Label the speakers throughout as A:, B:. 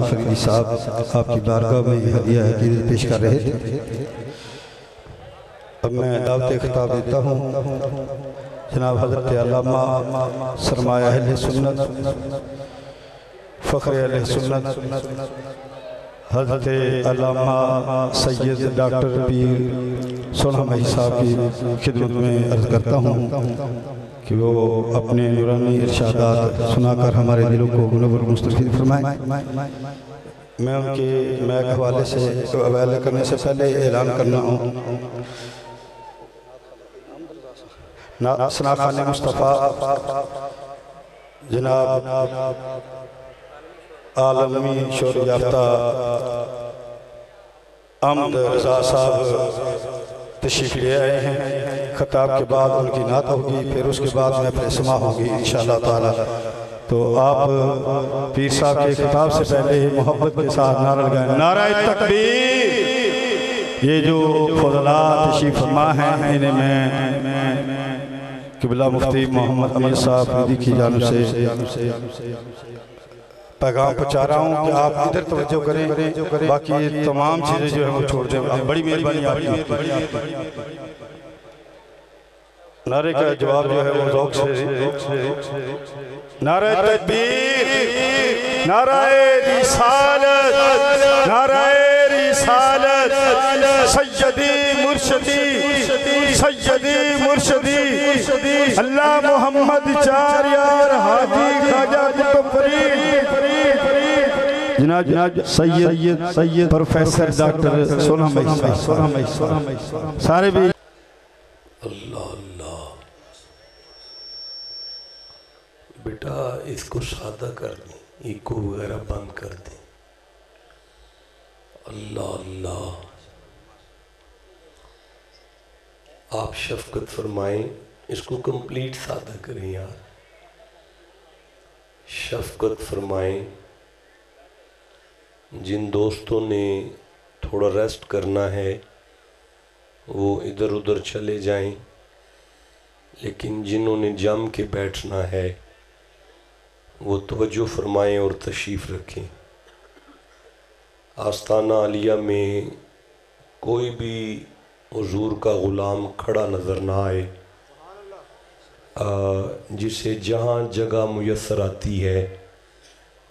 A: फरीदी साहब आपकी बारगाह में हदिया हदीयत पेश कर रहे थे। अब मैं दावत खिताब देता हूँ जनाब हज़रत अल्लामा सरमाया अहले सुन्नत फ़ख्र अहले सुन्नत हज़रत अल्लामा सैयद डॉक्टर पीर सोना मही साहब की खिदमत में अर्ज़ करता हूँ कि वो अपने नूरानी इरशादात सुनाकर हमारे दिलों को मुनव्वर मुस्तफ़ीद फरमाएं। मैं उनके मैं हवाले से हवाले करने से पहले ऐलान करना हूँ सना खान मुस्तफ़ा जनाब आलमी शोर याफ्ता अहमद रज़ा साहब तशरीफ़ ले आए हैं। खताब के बाद उनकी नात होगी, फिर उसके बाद महफ़िल समा होगी इंशाअल्लाह ताला। तो आप पीर साहब के खिताब से पहले ही मोहब्बत के साथ नारा लगाएं, नाराए तकबीर। ये जो फज़ला तशरीफ़ फरमा हैं इन्हें मैं क़िबला मुफ्ती मोहम्मद अमीन साहब की जानिब से पैगाम पहुँचा रहा हूँ कि आप इधर तवज्जो करें, बाकी तमाम चीज़ें जो है वो छोड़ दें। बड़ी मेहरबानी आपकी। नारे का जवाब जो है वो ज़ौक़ से नारे तकबीर, नाराए रिसालत, नाराए रिसालत, सय्यदी मुर्शदी, सय्यदी मुर्शदी अल्लाह मोहम्मद चार यार हाजी ख्वाजा कुतुब फरीद जनाब सैयद प्रोफेसर डॉक्टर सोना मही सारे भी।
B: अल्लाह अल्लाह बेटा इसको सादा कर दें, इको वगैरह बंद कर दें। अल्लाह अल्लाह आप शफकत फरमाएं, इसको कंप्लीट सादा करें यार। शफकत फरमाएं। जिन दोस्तों ने थोड़ा रेस्ट करना है वो इधर उधर चले जाएं, लेकिन जिन्होंने जम के बैठना है वो तवज्जो फरमाएं और तशरीफ़ रखें। आस्ताना आलिया में कोई भी हुजूर का ग़ुलाम खड़ा नज़र ना आए, जिसे जहाँ जगह मुयस्सर आती है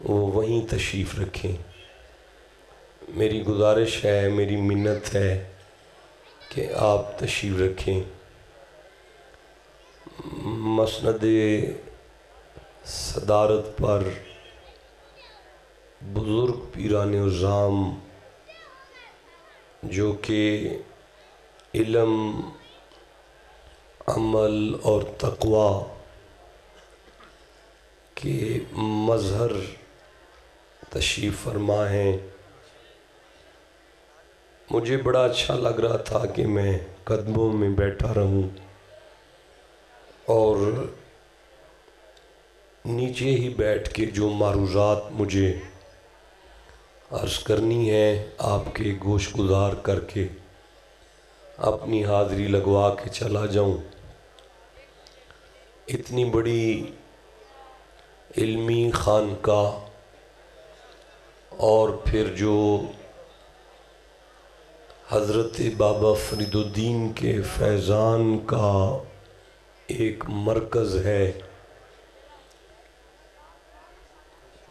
B: वो वहीं तशरीफ़ रखें। मेरी गुजारिश है, मेरी मिन्नत है कि आप तशरीफ़ रखें। मसनद सदारत पर बुज़ुर्ग पीराने उज़्ज़ाम जो कि इल्म, अमल और तक़वा के मज़हर तशरीफ़ फरमा हैं, मुझे बड़ा अच्छा लग रहा था कि मैं कदमों में बैठा रहूं और नीचे ही बैठ के जो मारूज़ात मुझे अर्ज़ करनी है आपके गोश गुज़ार करके अपनी हाज़री लगवा के चला जाऊं। इतनी बड़ी इल्मी खानका और फिर जो हज़रत बाबा फरीदुद्दीन के फैज़ान का एक मरकज़ है,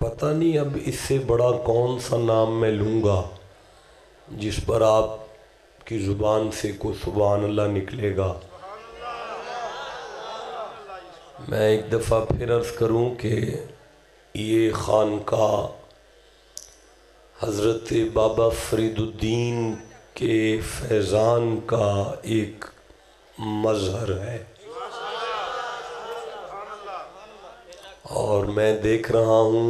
B: पता नहीं अब इससे बड़ा कौन सा नाम मैं लूँगा जिस पर आपकी ज़ुबान से को सुभान अल्लाह निकलेगा। मैं एक दफ़ा फिर अर्ज़ करूँ कि ये खानका हज़रत बाबा फरीदुद्दीन के फैज़ान का एक मज़हर है और मैं देख रहा हूँ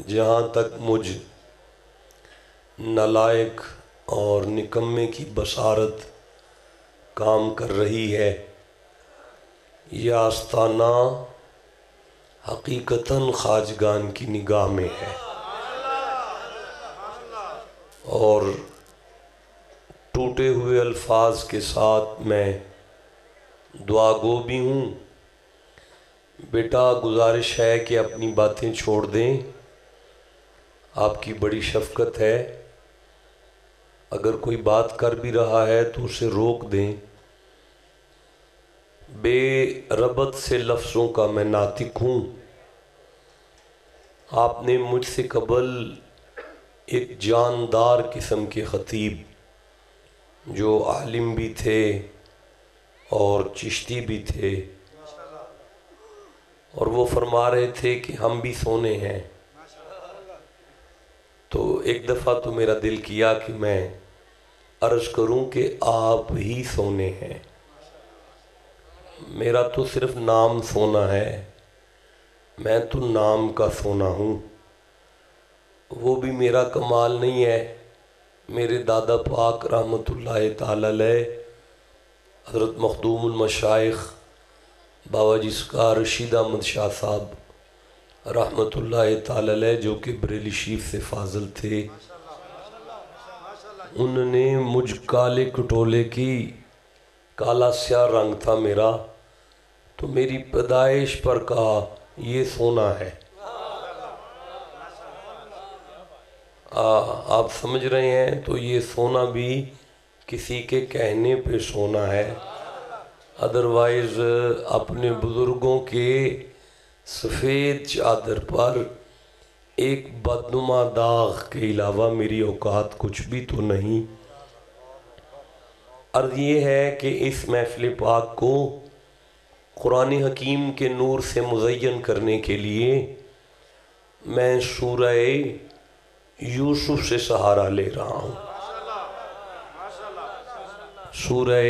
B: जहाँ तक मुझ नालायक और निकम्मे की बसारत काम कर रही है, यह आस्ताना हकीकतन ख्वाजगान की निगाह में है और टूटे हुए अल्फाज के साथ मैं दुआ गो भी हूँ। बेटा गुजारिश है कि अपनी बातें छोड़ दें, आपकी बड़ी शफकत है, अगर कोई बात कर भी रहा है तो उसे रोक दें। बेरबत से लफ्ज़ों का मैं नातिक हूँ। आपने मुझसे कबल एक जानदार किस्म के ख़तीब जो आलिम भी थे और चिश्ती भी थे, और वो फरमा रहे थे कि हम भी सोने हैं। तो एक दफ़ा तो मेरा दिल किया कि मैं अर्ज़ करूं कि आप ही सोने हैं। मेरा तो सिर्फ नाम सोना है, मैं तो नाम का सोना हूँ। वो भी मेरा कमाल नहीं है। मेरे दादा पाक रहमतुल्लाह ताला अलैह हज़रत मखदूमुल मशाइख बाबा जिसका रशीद अहमद शाह साहब रहमतुल्लाह ताला अलैह, जो कि बरेली शरीफ से फाजिल थे, उन्होंने मुझ काले कटोले की, काला स्याह रंग था मेरा, तो मेरी पैदाइश पर कहा ये सोना है। आप समझ रहे हैं? तो ये सोना भी किसी के कहने पे सोना है, अदरवाइज़ अपने बुज़ुर्गों के सफ़ेद चादर पर एक बदनुमा दाग के अलावा मेरी औकात कुछ भी तो नहीं। अर्ज़ ये है कि इस महफ़िल पाक को कुरान हकीम के नूर से मुज़य्यन करने के लिए मैं सूरह यूसुफ से सहारा ले रहा हूँ। सूरह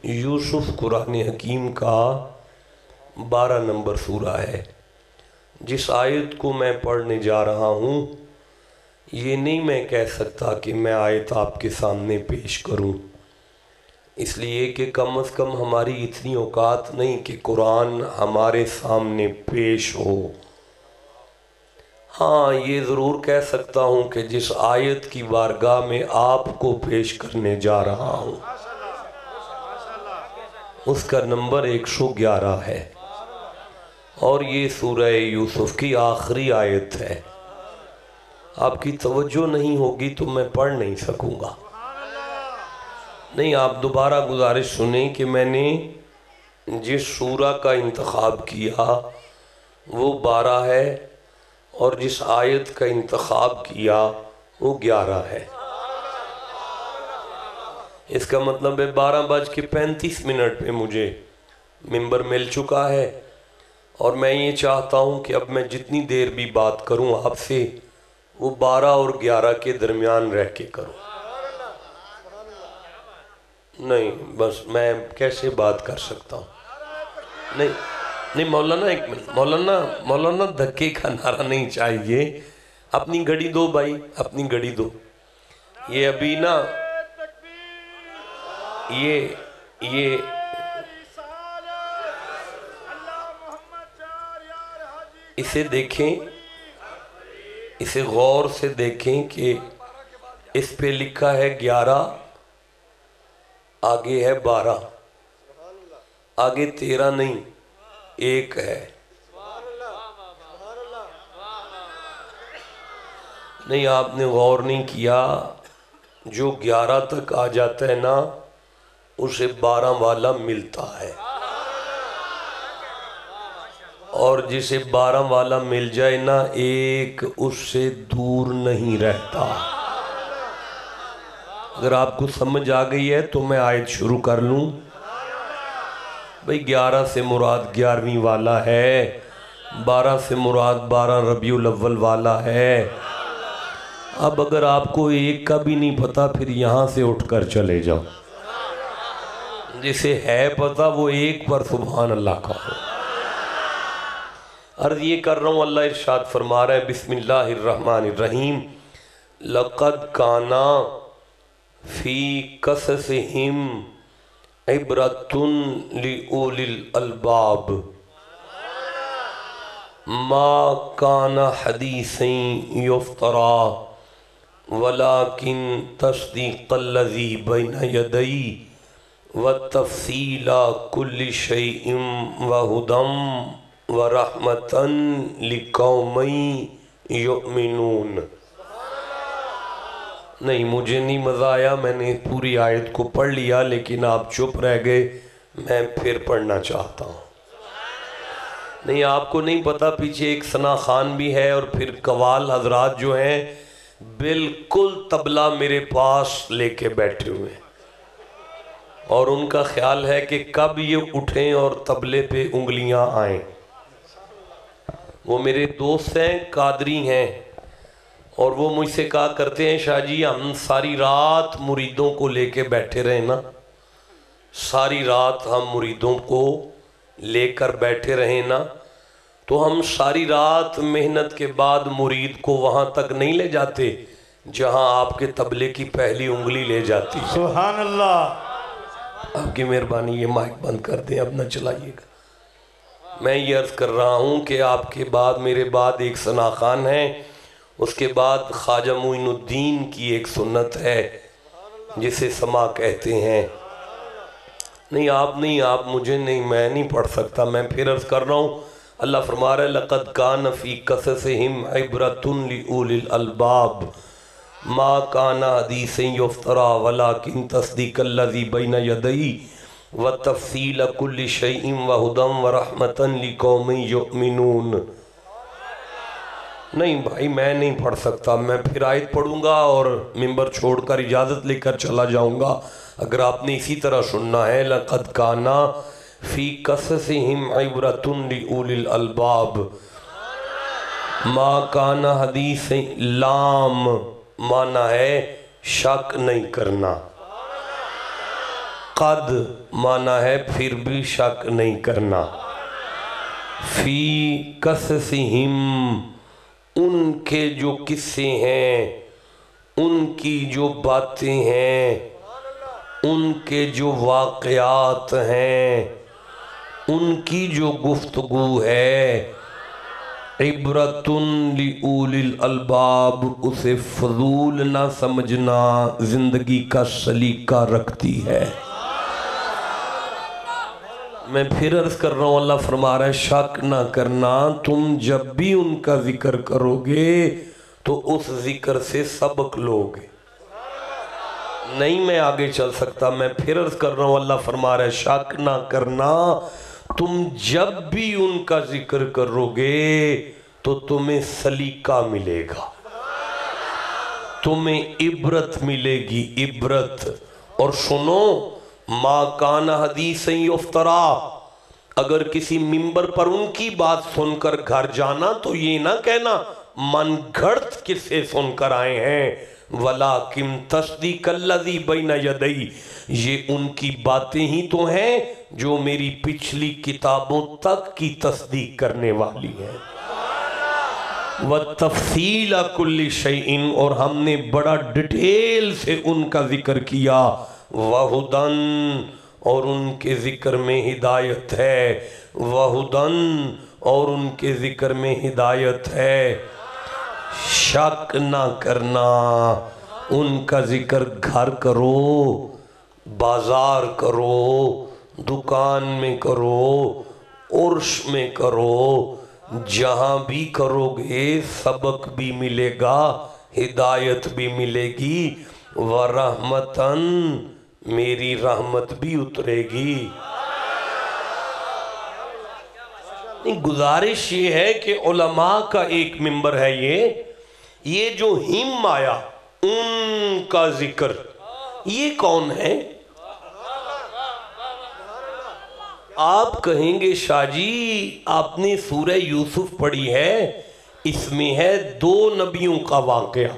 B: यूसुफ कुरान हकीम का 12 नंबर सूरा है। जिस आयत को मैं पढ़ने जा रहा हूँ, ये नहीं मैं कह सकता कि मैं आयत आपके सामने पेश करूँ, इसलिए कि कम अज़ कम हमारी इतनी औकात नहीं कि कुरान हमारे सामने पेश हो। हाँ, ये ज़रूर कह सकता हूँ कि जिस आयत की बारगाह में आपको पेश करने जा रहा हूँ उसका नंबर 111 है, और ये सूरह यूसुफ की आखिरी आयत है। आपकी तवज्जो नहीं होगी तो मैं पढ़ नहीं सकूँगा। नहीं, आप दोबारा गुजारिश सुने कि मैंने जिस सूरा का इंतखाब किया वो 12 है, और जिस आयत का इंतखाब किया वो 11 है। इसका मतलब है 12:35 पे मुझे मिंबर मिल चुका है, और मैं ये चाहता हूँ कि अब मैं जितनी देर भी बात करूँ आपसे वो 12 और 11 के दरमियान रह के करूँ। नहीं, बस मैं कैसे बात कर सकता हूँ? नहीं नहीं मौलाना, एक मिनट, मौलाना धक्के का नारा नहीं चाहिए। अपनी घड़ी दो भाई, अपनी घड़ी दो। ये अभी ना ये इसे देखें, इसे गौर से देखें कि इस पे लिखा है 11, आगे है 12, आगे 13 नहीं, 1 है। नहीं, आपने गौर नहीं किया, जो 11 तक आ जाता है ना उसे 12 वाला मिलता है, और जिसे 12 वाला मिल जाए ना, 1 उससे दूर नहीं रहता। अगर आपको समझ आ गई है तो मैं आयत शुरू कर लूं। भाई 11 से मुराद 11वीं वाला है, 12 से मुराद 12 रबीउल अव्वल वाला है। अब अगर आपको 1 का भी नहीं पता, फिर यहाँ से उठकर चले जाओ। जिसे है पता वो 1 पर सुभान अल्लाह का हो। अर्ज़ ये कर रहा हूँ, अल्लाह इरशाद फरमा रहा है, बिस्मिल्लाहिर्रहमानिर्रहीम, लक़द काना फ़ी क़ससिहिम इब्रतुन लिउलिल अलबाब मा काना हदीसन युफ्तरा वलाकिन तस्दीक़ल्लज़ी बैन यदै व तफ़सीला कुल्लि शैइन व हुदम व रहमतन लिक़ौमिन युमिनून। नहीं, मुझे नहीं मज़ा आया, मैंने पूरी आयत को पढ़ लिया, लेकिन आप चुप रह गए। मैं फिर पढ़ना चाहता हूँ। नहीं, आपको नहीं पता, पीछे एक सना खान भी है और फिर कवाल हजरात जो हैं बिल्कुल तबला मेरे पास लेके बैठे हुए हैं और उनका ख्याल है कि कब ये उठें और तबले पे उंगलियां आएं। वो मेरे दोस्त हैं, कादरी हैं, और वो मुझसे कहा करते हैं, शाह जी हम सारी रात मुरीदों को लेके बैठे रहे ना, सारी रात हम मुरीदों को लेकर बैठे रहे ना, तो हम सारी रात मेहनत के बाद मुरीद को वहाँ तक नहीं ले जाते जहाँ आपके तबले की पहली उंगली ले जाती है।
A: सुभान अल्लाह।
B: आपकी मेहरबानी, ये माइक बंद कर दें, अब ना चलाइएगा। मैं ये अर्ज़ कर रहा हूँ कि आपके बाद, मेरे बाद एक सना खान है, उसके बाद ख्वाजा मोइनुद्दीन की एक सुन्नत है जिसे समा कहते हैं। नहीं आप नहीं, आप मुझे नहीं, मैं नहीं पढ़ सकता। मैं फिर अर्ज़ कर रहा हूँ, अल्लाह फरमा रहा है, लक़द कान फ़ी क़ससिहिम इब्रतुन लिउलिल अलबाब मा काना हदीसन युफ्तरा वलाकिन तस्दीक़ल्लज़ी बैन यदैहि व तफ़सील कुल्लि शैइन व हुदम व रहमतन लिक़ौमिन युमिनून। नहीं भाई, मैं नहीं पढ़ सकता। मैं फिर आयत पढ़ूंगा और मिंबर छोड़कर इजाज़त लेकर चला जाऊंगा। अगर आपने इसी तरह सुनना है, लक़द काना फ़ी क़ससिहिम इब्रतुन लिउलिल अलबाब मा काना हदीसन, लाम माना है शक नहीं करना, कद माना है फिर भी शक नहीं करना, फ़ी क़ससिहिम उनके जो किस्से हैं, उनकी जो बातें हैं, उनके जो वाक़यात हैं, उनकी जो गुफ्तगू है, इब्रतुन लिउलिल अलबाब, उसे फजूल ना समझना, जिंदगी का सलीका रखती है। मैं फिर अर्ज कर रहा हूँ, अल्लाह फरमा रहा है, शक ना करना, तुम जब भी उनका जिक्र करोगे तो उस जिक्र से सबक लोगे। नहीं, मैं आगे चल सकता। मैं फिर अर्ज कर रहा हूँ, अल्लाह फरमा रहा है, शक ना करना, तुम जब भी उनका जिक्र करोगे तो तुम्हें सलीका मिलेगा, तुम्हें इब्रत मिलेगी, इब्रत। और सुनो, मा काना हदीसन युफ्तरा, अगर किसी मिंबर पर उनकी बात सुनकर घर जाना तो ये ना कहना मन घड़त किससे सुनकर आए हैं, वलाकिन तस्दीक़ल्लज़ी बैन यदैहि, ये उनकी बातें ही तो हैं जो मेरी पिछली किताबों तक की तस्दीक करने वाली है। व तफ़सील कुल्लि शैइन, और हमने बड़ा डिटेल से उनका जिक्र किया, वहुदन, और उनके जिक्र में हिदायत है, वहुदन, और उनके जिक्र में हिदायत है। शक ना करना, उनका जिक्र घर करो, बाजार करो, दुकान में करो, उर्स में करो, जहाँ भी करोगे सबक भी मिलेगा, हिदायत भी मिलेगी, व रहमतन, मेरी रहमत भी उतरेगी। गुजारिश ये है कि उलमा का एक मिंबर है, ये जो हिम आया उनका जिक्र, ये कौन है? आप कहेंगे, शाह जी आपने सूरह यूसुफ पढ़ी है, इसमें है दो नबियों का वाक़या,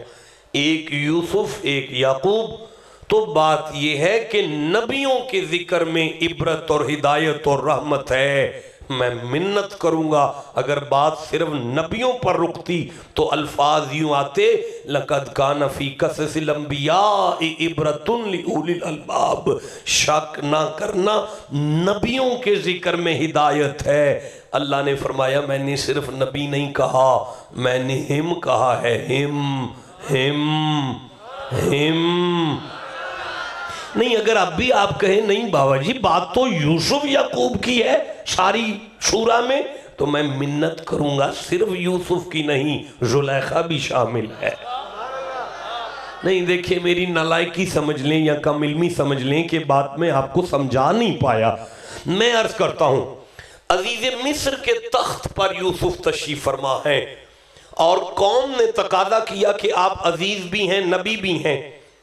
B: एक यूसुफ एक याकूब। तो बात यह है कि नबियों के जिक्र में इबरत और हिदायत और रहमत है। मैं मिन्नत करूंगा, अगर बात सिर्फ नबियों पर रुकती तो अल्फाज यूं आते, लक़द कान फ़ी क़ससिल अंबियाइ इब्रतुन लिउलिल अलबाब, शक ना करना, नबियों के जिक्र में हिदायत है। अल्लाह ने फरमाया, मैंने सिर्फ नबी नहीं कहा, मैंने हिम कहा है, हिम हिम हिम। नहीं, अगर अब भी आप कहें नहीं बाबा जी बात तो यूसुफ याकूब की है सारी सूरा में, तो मैं मिन्नत करूंगा, सिर्फ यूसुफ की नहीं, जुलैखा भी शामिल है। नहीं देखिए, मेरी नालायकी समझ लें या कम इल्मी समझ लें कि बात में आपको समझा नहीं पाया। मैं अर्ज करता हूं, अजीज मिस्र के तख्त पर यूसुफ तशरीफ फरमा है और कौम ने तकादा किया कि आप अजीज भी हैं, नबी भी हैं,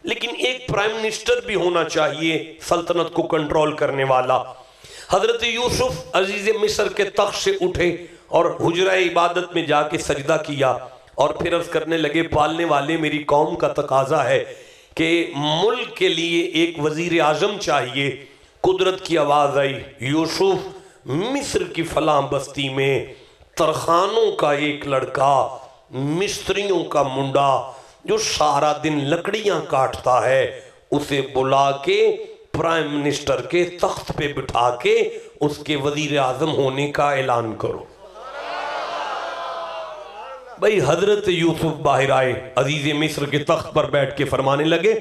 B: लेकिन एक प्राइम मिनिस्टर भी होना चाहिए सल्तनत को कंट्रोल करने वाला। हजरत यूसुफ अजीज मिस्र के तख्त से उठे और हुजरा इबादत में जाके सजदा किया और फिर अर्ज करने लगे, पालने वाले मेरी कौम का तकाजा है कि मुल्क के लिए एक वजीर आजम चाहिए। कुदरत की आवाज़ आई, यूसुफ मिस्र की फलां बस्ती में तरखानों का एक लड़का, मिस्त्रियों का मुंडा जो सारा दिन लकड़ियां काटता है, उसे बुला के प्राइम मिनिस्टर के तख्त पे बिठा के उसके वजीर आजम होने का ऐलान करो। भाई हजरत यूसुफ बाहर आए, अजीज मिस्र के तख्त पर बैठ के फरमाने लगे,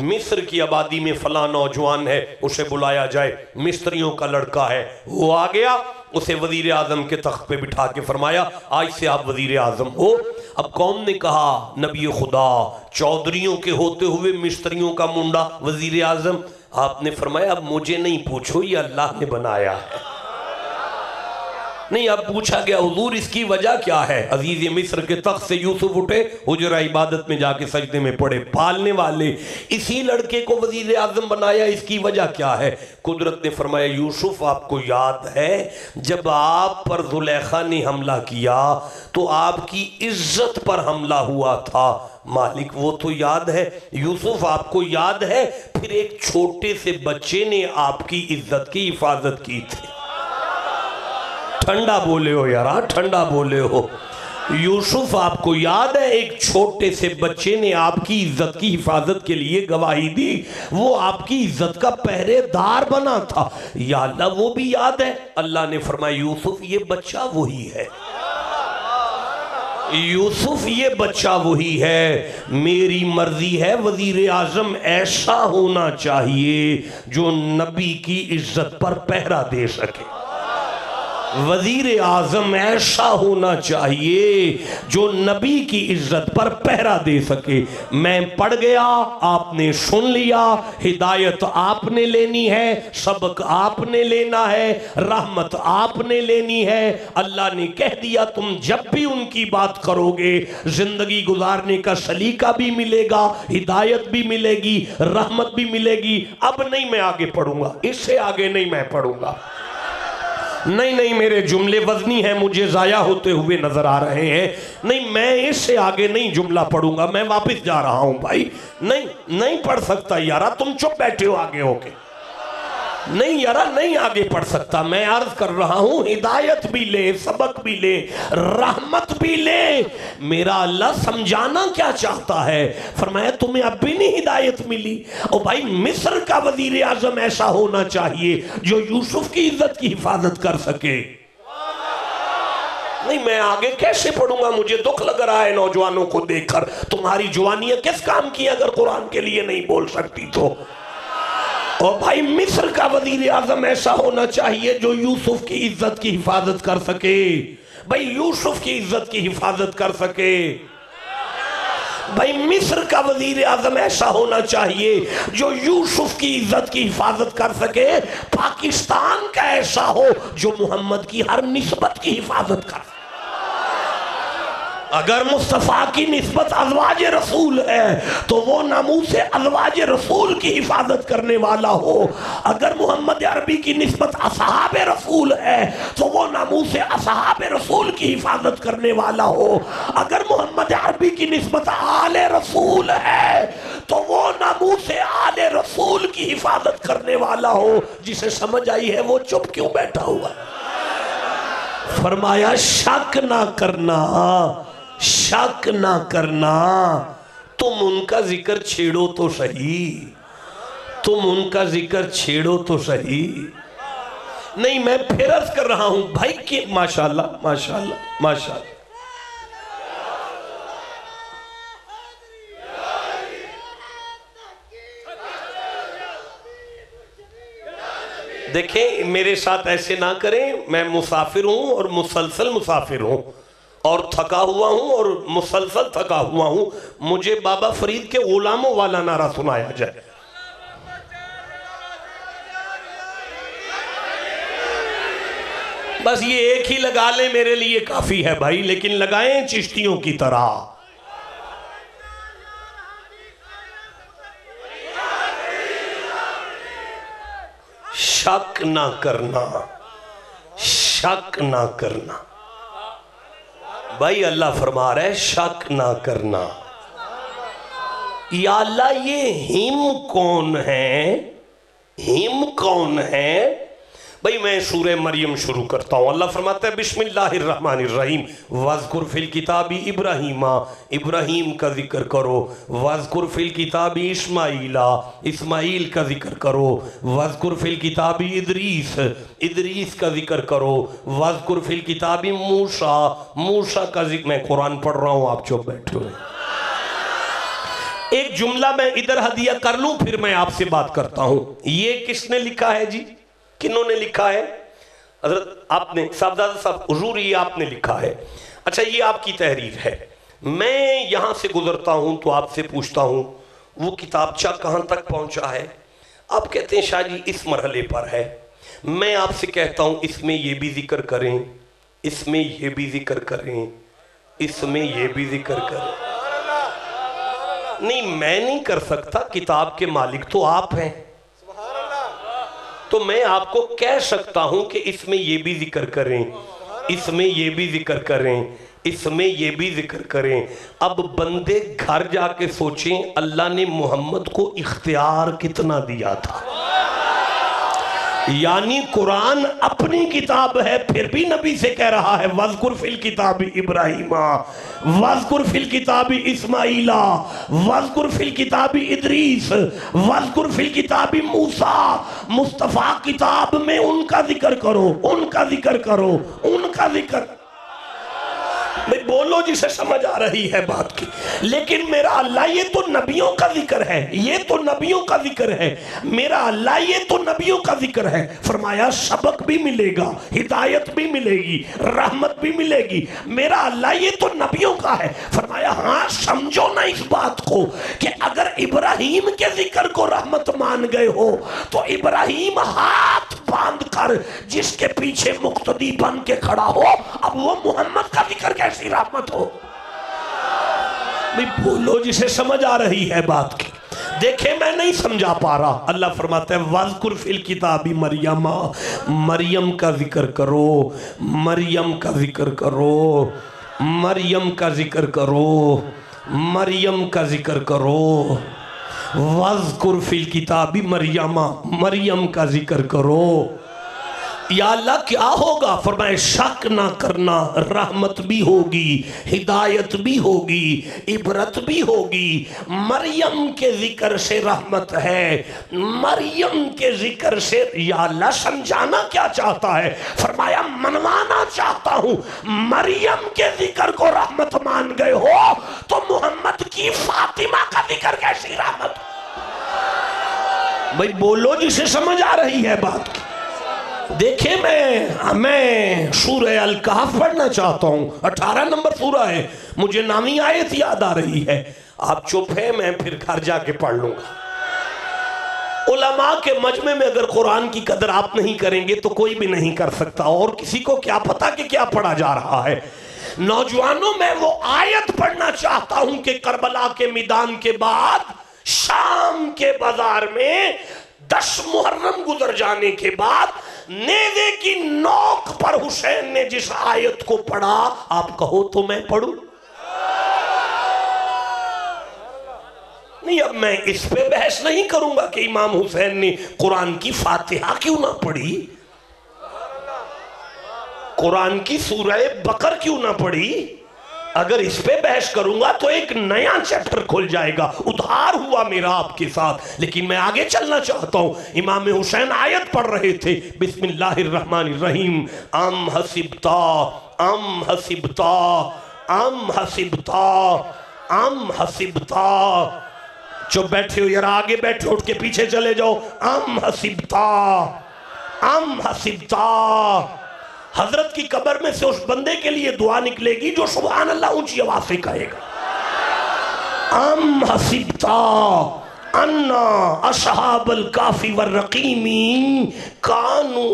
B: मिस्र की आबादी में फला नौजवान है, उसे बुलाया जाए, मिस्त्रियों का लड़का है। वो आ गया, उसे वजीर आजम के तख्त पे बिठा के फरमाया, आज से आप वजीर आजम हो। अब कौम ने कहा, नबी खुदा चौधरियों के होते हुए मिस्त्रियों का मुंडा वजीर आजम। आपने फरमाया, अब मुझे नहीं पूछो, ये अल्लाह ने बनाया है। नहीं, अब पूछा गया, हुजूर इसकी वजह क्या है? अजीज मिस्र के तख्त से यूसुफ उठे, हुजरा इबादत में जाके सजदे में पड़े, पालने वाले इसी लड़के को वजीर आजम बनाया, इसकी वजह क्या है? कुदरत ने फरमाया, यूसुफ आपको याद है जब आप पर जुलेखा ने हमला किया तो आपकी इज्जत पर हमला हुआ था? मालिक वो तो याद है। यूसुफ आपको याद है फिर एक छोटे से बच्चे ने आपकी इज्जत की हिफाजत की थी? ठंडा बोले हो यार, ठंडा बोले हो। यूसुफ आपको याद है एक छोटे से बच्चे ने आपकी इज्जत की हिफाजत के लिए गवाही दी, वो आपकी इज्जत का पहरेदार बना था। या अल्लाह वो भी याद है। अल्लाह ने फरमाया, यूसुफ ये बच्चा वही है, यूसुफ ये बच्चा वही है। मेरी मर्जी है वजीर आजम ऐसा होना चाहिए जो नबी की इज्जत पर पहरा दे सके। वजीर आजम ऐसा होना चाहिए जो नबी की इज्जत पर पहरा दे सके। मैं पढ़ गया, आपने सुन लिया, हिदायत आपने लेनी है, सबक आपने लेना है, रहमत आपने लेनी है। अल्लाह ने कह दिया, तुम जब भी उनकी बात करोगे जिंदगी गुजारने का सलीका भी मिलेगा, हिदायत भी मिलेगी, रहमत भी मिलेगी। अब नहीं मैं आगे पढ़ूंगा, इससे आगे नहीं मैं पढ़ूंगा। नहीं नहीं, मेरे जुमले वजनी हैं, मुझे जाया होते हुए नजर आ रहे हैं। नहीं, मैं इससे आगे नहीं जुमला पढ़ूंगा, मैं वापस जा रहा हूं भाई। नहीं नहीं पढ़ सकता यारा, तुम चुप बैठे हो आगे होके। नहीं यारा, नहीं आगे पढ़ सकता। मैं अर्ज कर रहा हूं, हिदायत भी ले, सबक भी ले, रहमत भी ले। मेरा अल्लाह समझाना क्या चाहता है? फरमाया, तुम्हें अब भी नहीं हिदायत मिली? ओ भाई, मिस्र का वजीर आजम ऐसा होना चाहिए जो यूसुफ की इज्जत की हिफाजत कर सके। नहीं, मैं आगे कैसे पढ़ूंगा? मुझे दुख लग रहा है नौजवानों को देखकर। तुम्हारी जवानियां किस काम की अगर कुरान के लिए नहीं बोल सकती तो? और भाई, मिस्र का वजीर आजम ऐसा होना चाहिए जो यूसुफ की इज्जत की हिफाजत कर सके। भाई, यूसुफ की इज्जत की हिफाजत कर सके। भाई, मिस्र का वजीर आजम ऐसा होना चाहिए जो यूसुफ की इज्जत की हिफाजत कर सके। पाकिस्तान का ऐसा हो जो मोहम्मद की हर निस्बत की हिफाजत कर सके। अगर मुस्तफ़ा की निस्बत अज़वाज रसूल है तो वो नामूस अज़वाज रसूल की हिफाजत करने वाला हो। अगर मोहम्मद अरबी की निस्बत असहाब रसूल है तो वो नामूस असहाब रसूल की हिफाजत करने वाला हो। अगर मोहम्मद अरबी की निस्बत आले रसूल है तो वो नामूस आले रसूल की हिफाजत करने वाला हो। जिसे समझ आई है वो चुप क्यों बैठा हुआ? फरमाया, शक ना करना, शक ना करना, तुम उनका जिक्र छेड़ो तो सही, तुम उनका जिक्र छेड़ो तो सही। नहीं, मैं फिर अर्ज कर रहा हूं भाई कि माशाल्लाह माशाल्लाह माशाल्लाह, देखें मेरे साथ ऐसे ना करें। मैं मुसाफिर हूं और मुसलसल मुसाफिर हूं। और थका हुआ हूं और मुसलसल थका हुआ हूं। मुझे बाबा फरीद के गुलामों वाला नारा सुनाया जाए। बस ये एक ही लगा ले, मेरे लिए काफी है भाई, लेकिन लगाएं चिश्तियों की तरह। शक ना करना, शक ना करना भाई, अल्लाह फरमा रहा है शक ना करना। या अल्लाह ये हिम कौन है, हिम कौन है भाई? मैं सूरह मरियम शुरू करता हूँ। अल्लाह फरमाता है बिस्मिल्लाहिर्रहमानिर्रहीम, वज़कुर फिल किताबी इब्राहीमा, इब्राहीम का जिक्र करो। वज़कुर फिल किताबी इस्माईला, इस्माईल का जिक्र करो। वज़कुर फिल किताबी इदरीस, इदरीस का जिक्र करो। वज़कुर फिल किताबी मूसा, मूसा का जिक्र। मैं कुरान पढ़ रहा हूँ, आप चुप बैठे हो। एक जुमला मैं इधर हदिया कर लूं, फिर मैं आपसे बात करता हूं। ये किसने लिखा है जी, किन्होंने लिखा है? हज़रत आपने, साहबजादा साहब हुजूर, ये आपने लिखा है। अच्छा, ये आपकी तहरीर है। मैं यहां से गुजरता हूं तो आपसे पूछता हूं वो किताबचा कहां तक पहुंचा है? आप कहते हैं शाह जी इस मरहले पर है। मैं आपसे कहता हूं इसमें ये भी जिक्र करें, इसमें ये भी जिक्र करें, इसमें ये भी जिक्र करें। नहीं, मैं नहीं कर सकता, किताब के मालिक तो आप हैं। तो मैं आपको कह सकता हूं कि इसमें ये भी जिक्र करें, इसमें ये भी जिक्र करें, इसमें ये भी जिक्र करें। अब बंदे घर जाके सोचें अल्लाह ने मोहम्मद को इख्तियार कितना दिया था। यानी कुरान अपनी किताब है, फिर भी नबी से कह रहा है वज़कुर फिल किताबी इब्राहीमा, वज़कुर फिल किताबी इस्माईला, वज़कुर फिल किताबी इदरीस, वज़कुर फिल किताबी मूसा। मुस्तफ़ा किताब में उनका जिक्र करो, उनका जिक्र करो, उनका जिक्र। भाई बोलो जिसे समझ आ रही है बात की। लेकिन मेरा अल्लाह ये तो नबियों का जिक्र है, ये तो नबियों का जिक्र है। मेरा अल्लाह ये तो नबियों का जिक्र है। फरमाया सबक भी मिलेगा, हिदायत भी मिलेगी, रहमत भी मिलेगी। मेरा अल्लाह ये तो नबियों का है। फरमाया हाँ, समझो ना इस बात को कि अगर इब्राहीम के जिक्र को रहमत मान गए हो तो इब्राहीम हाथ बांध कर जिसके पीछे मुक्तदी बन के खड़ा हो, अब वो मोहम्मद का जिक्र कैसी रहमत हो? भाई बोलो जिसे समझ आ रही है बात की। देखे मैं नहीं समझा पा रहा। अल्लाह फरमाता है वज़कुर फिल किताबी मरियमा, मरियम का जिक्र करो, मरियम का जिक्र करो, मरियम का जिक्र करो, मरियम का जिक्र करो। वज़कुर फिल किताबी मरियमा, मरियम का जिक्र करो। या अल्लाह क्या होगा? फरमाए शक ना करना, रहमत भी होगी, हिदायत भी होगी, इबरत भी होगी। मरियम के जिक्र से रहमत है, मरियम के जिक्र से। या अल्लाह समझाना क्या चाहता है? फरमाया मनवाना चाहता हूं। मरियम के जिक्र को रहमत मान गए हो तो मोहम्मद की फातिमा का जिक्र कैसी रहमत? भाई बोलो जिसे समझ आ रही है बात की। देखे मैं सूरह अल कहफ पढ़ना चाहता हूं, 18 नंबर सूरा है। मुझे नामी आयत याद आ रही है। आप चुप है, मैं फिर घर जाके पढ़ लूंगा। उलमा के मजमे में अगर कुरान की कदर आप नहीं करेंगे तो कोई भी नहीं कर सकता। और किसी को क्या पता कि क्या पढ़ा जा रहा है। नौजवानों, मैं वो आयत पढ़ना चाहता हूं कि करबला के मैदान के बाद शाम के बाजार में 10 मुहर्रम गुजर जाने के बाद नेज़े की नोक पर हुसैन ने जिस आयत को पढ़ा, आप कहो तो मैं पढ़ूं? नहीं, अब मैं इस पे बहस नहीं करूंगा कि इमाम हुसैन ने कुरान की फातिहा क्यों ना पढ़ी, कुरान की सूरह बकर क्यों ना पढ़ी। अगर इस पे बहस करूंगा तो एक नया चैप्टर खुल जाएगा। उधार हुआ मेरा आपके साथ। लेकिन मैं आगे चलना चाहता हूं। इमाम हुसैन आयत पढ़ रहे थे, बिस्मिल्लाहिर्रहमानिर्रहीम, अम हसिबता, अम हसिबता, अम हसिबता, अम हसिबता। जो बैठे हो यार आगे बैठो, उठ के पीछे चले जाओ। अम हसिबता, अम हसिबता,
C: हजरत की कब्र में से उस बंदे के लिए दुआ निकलेगी जो सुभान अल्लाह ऊंची आवाज से कहेगा। अम हसिबता अन्ना असहाबल काफी व रकीमी कानू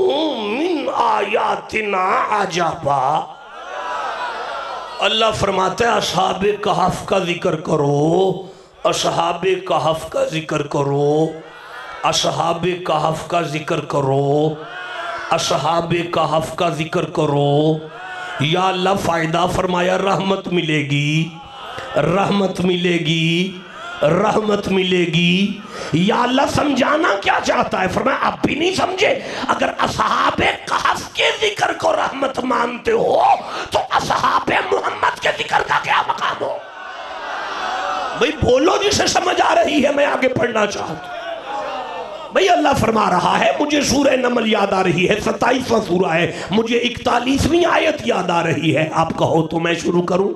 C: मिन आयातिना अजाबा। अल्लाह फरमाता है असहाबे कहफ का जिक्र करो, असहाबे कहफ का जिक्र करो, असहाबे कहफ का जिक्र करो, असहाबे कहफ का जिक्र करो। या अल्लाह फायदा फरमाया रहमत मिलेगी, रहमत मिलेगी, रहमत मिलेगी। या अल्लाह समझाना क्या चाहता है? फरमाया आप भी नहीं समझे? अगर असहाबे कहफ के जिक्र को रहमत मानते हो तो असहाबे मोहम्मद के जिक्र का क्या मकाम हो? भाई बोलो जिसे समझ आ रही है, मैं आगे पढ़ना चाहता हूं। भाई अल्लाह फरमा रहा है, मुझे सूरह नमल याद आ रही है, 27वां सूरा है, मुझे 41वीं आयत याद आ रही है। आप कहो तो मैं शुरू करूं?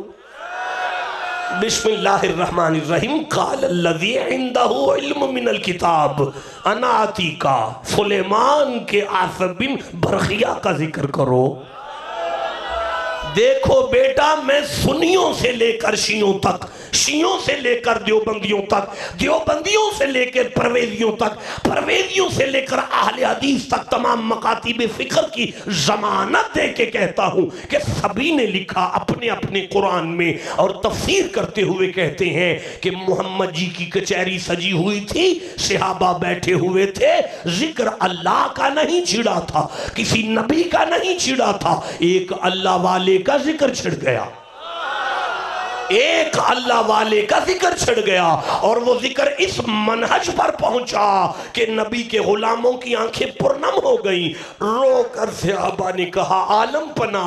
C: बिस्मिल्लाहिर्रहमानिर्रहीम। क़ालल्लज़ी इंदहु इल्म मिनल किताब अना आतीका। सुलेमान के आसिफ बिन बरखिया का जिक्र करो। देखो बेटा, मैं सुन्नियों से लेकर शियों तक, शियों से लेकर देवबंदियों तक, देवबंदियों से लेकर परवेजियों तक, परवेजियों से लेकर अहले हदीस तक तमाम मकातिब फिक्र की जमानत दे के कहता हूं कि सभी ने लिखा अपने अपने कुरान में और तफसीर करते हुए कहते हैं कि मोहम्मद जी की कचहरी सजी हुई थी, सहाबा बैठे हुए थे, जिक्र अल्लाह का नहीं छिड़ा था, किसी नबी का नहीं छिड़ा था, एक अल्लाह वाले का जिक्र छिड़ गया, एक अल्लाह वाले का जिक्र छिड़ गया। और वो जिक्र इस मनहज पर पहुंचा कि नबी के गुलामों की आंखें पुरनम हो गई। रोकर सहाबा ने कहा आलम पना,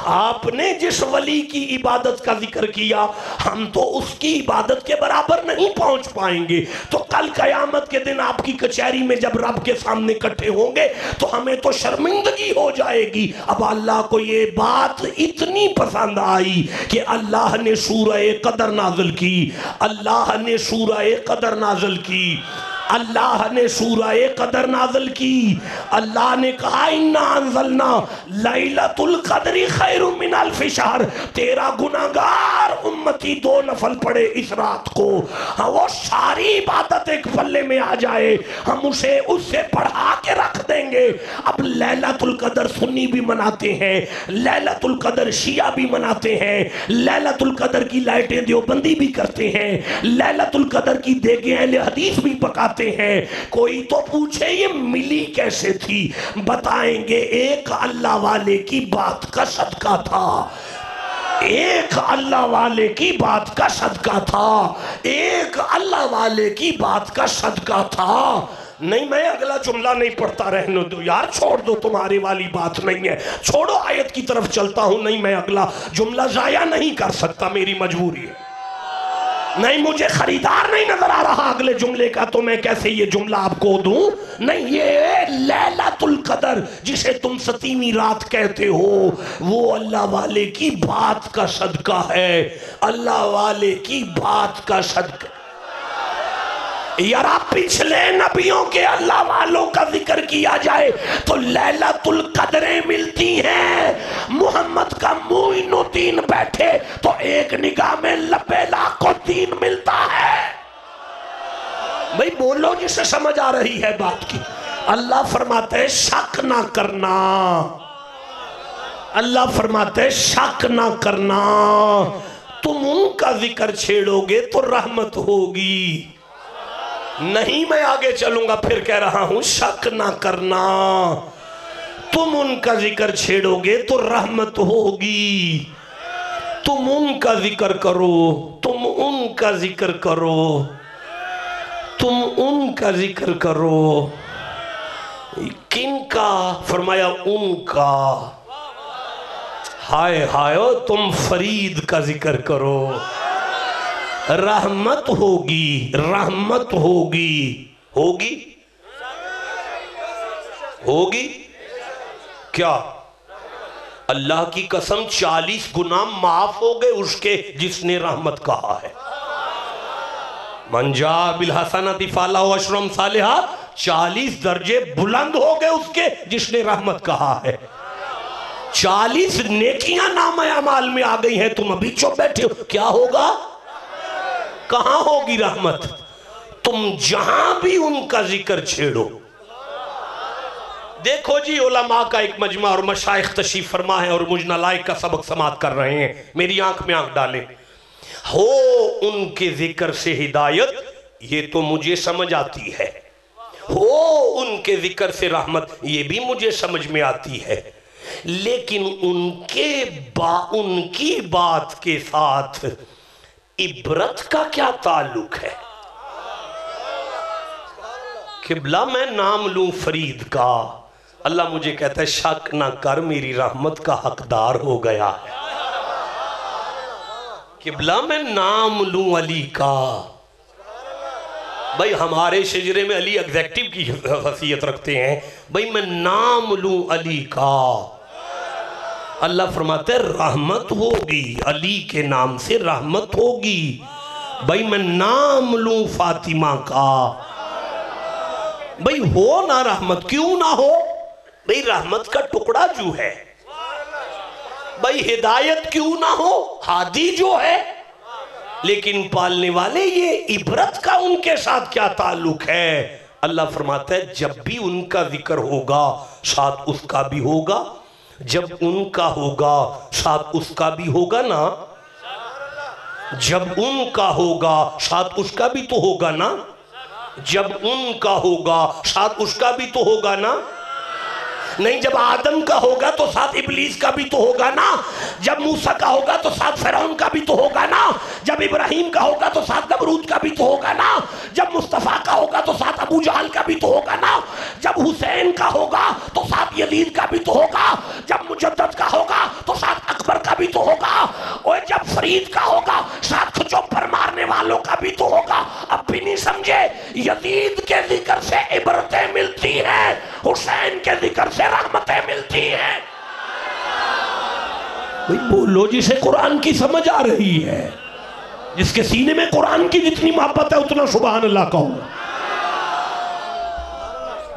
C: आपने जिस वली की इबादत का जिक्र किया हम तो उसकी इबादत के बराबर नहीं पहुंच पाएंगे, तो कल कयामत के दिन आपकी कचहरी में जब रब के सामने इकट्ठे होंगे तो हमें तो शर्मिंदगी हो जाएगी। अब अल्लाह को ये बात इतनी पसंद आई कि अल्लाह ने सूरह कदर नाज़िल की, अल्लाह ने सूरह कदर नाज़िल की, अल्लाह ने सूरह कदर नाज़िल की। अल्लाह ने कहा इन्ना अंज़लना लैलतुल क़द्री खैरुम मिन अल्फ़ि शहर। तेरा गुनाहगार उम्मती 2 नफल पढ़े इस रात को, हाँ वो सारी इबादत एक पल्ले में आ जाए, हम उसे उससे बढ़ा के रख देंगे। अब लैलतुल क़द्र सुन्नी भी मनाते हैं, लैलतुल क़द्र शिया भी मनाते हैं, लैलतुल क़द्र की लाइटें देवबंदी भी करते हैं, लैलतुल क़द्र की देगे अहले हदीस भी पकाते हैं। कोई तो पूछे ये मिली कैसे थी? बताएंगे एक अल्लाह वाले की बात का सदका था, एक अल्लाह वाले की बात का सदका था, एक अल्लाह वाले की बात का सदका था। नहीं मैं अगला जुमला नहीं पढ़ता, रहने दो यार, छोड़ दो, तुम्हारी वाली बात नहीं है, छोड़ो आयत की तरफ चलता हूं। नहीं मैं अगला जुमला जाया नहीं कर सकता, मेरी मजबूरी है। नहीं मुझे खरीदार नहीं नजर आ रहा अगले जुमले का, तो मैं कैसे ये जुमला आपको दूं? नहीं, ये लैलतुल क़द्र जिसे तुम 7वीं रात कहते हो वो अल्लाह वाले की बात का सदका है, अल्लाह वाले की बात का सदका। यार आप पिछले नबियों के अल्लाह वालों का जिक्र किया जाए तो लैलतुल क़द्रें मिलती हैं। मोहम्मद का मुइनुद्दीन बैठे तो एक निगाह में लब्बे लाखों दीन मिलता है। भाई बोलो जिसे समझ आ रही है बात की। अल्लाह फरमाते हैं शक ना करना, अल्लाह फरमाते हैं शक ना करना, तुम उनका जिक्र छेड़ोगे तो रहमत होगी। नहीं मैं आगे चलूंगा, फिर कह रहा हूं शक ना करना, तुम उनका जिक्र छेड़ोगे तो रहमत होगी। तुम उनका जिक्र करो, तुम उनका जिक्र करो, तुम उनका जिक्र करो। किनका? फरमाया उनका। हाय हाय तुम फरीद का जिक्र करो, रहमत होगी, रहमत होगी, होगी, होगी क्या? अल्लाह की कसम 40 गुना माफ हो गए उसके जिसने रहमत कहा है। मंजा बिल हसनति फलहु अशरु अम्सालिहा, 40 दर्जे बुलंद हो गए उसके जिसने रहमत कहा है। 40 नेकियां नाम अमाल में आ गई हैं, तुम अभी चुप बैठे हो, क्या होगा? कहां होगी रहमत? तुम जहां भी उनका जिक्र छेड़ो। देखो जी, उलमा का एक मजमा और मशाइख तशरीफ फरमा है और मुझ नालायक का सबक समात कर रहे हैं, मेरी आंख में आंख डालें। हो उनके जिक्र से हिदायत, ये तो मुझे समझ आती है। हो उनके जिक्र से रहमत, ये भी मुझे समझ में आती है। लेकिन उनकी बात के साथ इबरत का क्या ताल्लुक है? किबला मैं नाम लूं फरीद का, अल्लाह मुझे कहता है शक ना कर, मेरी रहमत का हकदार हो गया है। किबला मैं नाम लूं अली का, भाई हमारे शजरे में अली एग्जेक्टिव की हसीयत रखते हैं, भाई मैं नाम लूं अली का। अल्लाह फरमाते हैं रहमत होगी, अली के नाम से रहमत होगी। भाई मैं नाम लूं फातिमा का, भाई हो ना रहमत, क्यों ना हो? भाई रहमत का टुकड़ा जो है, भाई हिदायत क्यों ना हो, हादी जो है। लेकिन पालने वाले ये इबरत का उनके साथ क्या ताल्लुक है? अल्लाह फरमाता है जब भी उनका जिक्र होगा साथ उसका भी होगा, जब उनका होगा साथ उसका भी होगा ना, जब उनका होगा साथ उसका भी तो होगा ना, जब उनका होगा साथ उसका भी तो होगा ना। नहीं, जब आदम का होगा तो साथ इब्लीस का भी तो होगा ना, जब मूसा का होगा तो साथ फिरौन का भी तो होगा ना, जब इब्राहिम का होगा तो साथ नमरूद का भी तो होगा ना, जब मुस्तफा का होगा तो साथ अबू जहल का भी तो होगा ना, जब हुसैन का होगा तो साथ यजीद का भी तो होगा, जब मुजद्दद का होगा तो साथ अकबर का भी तो होगा, और जब फरीद का होगा साथ खचो पर मारने वालों का भी तो होगा। अब भी नहीं समझे? यजीद के जिक्र से इबरतें मिलती हैं, हुसैन के जिक्र से रहमतें मिलती हैं। भाई बोलो जिसे कुरान की समझ आ रही है, जिसके सीने में कुरान की जितनी मोहब्बत है उतना सुभान अल्लाह कहो।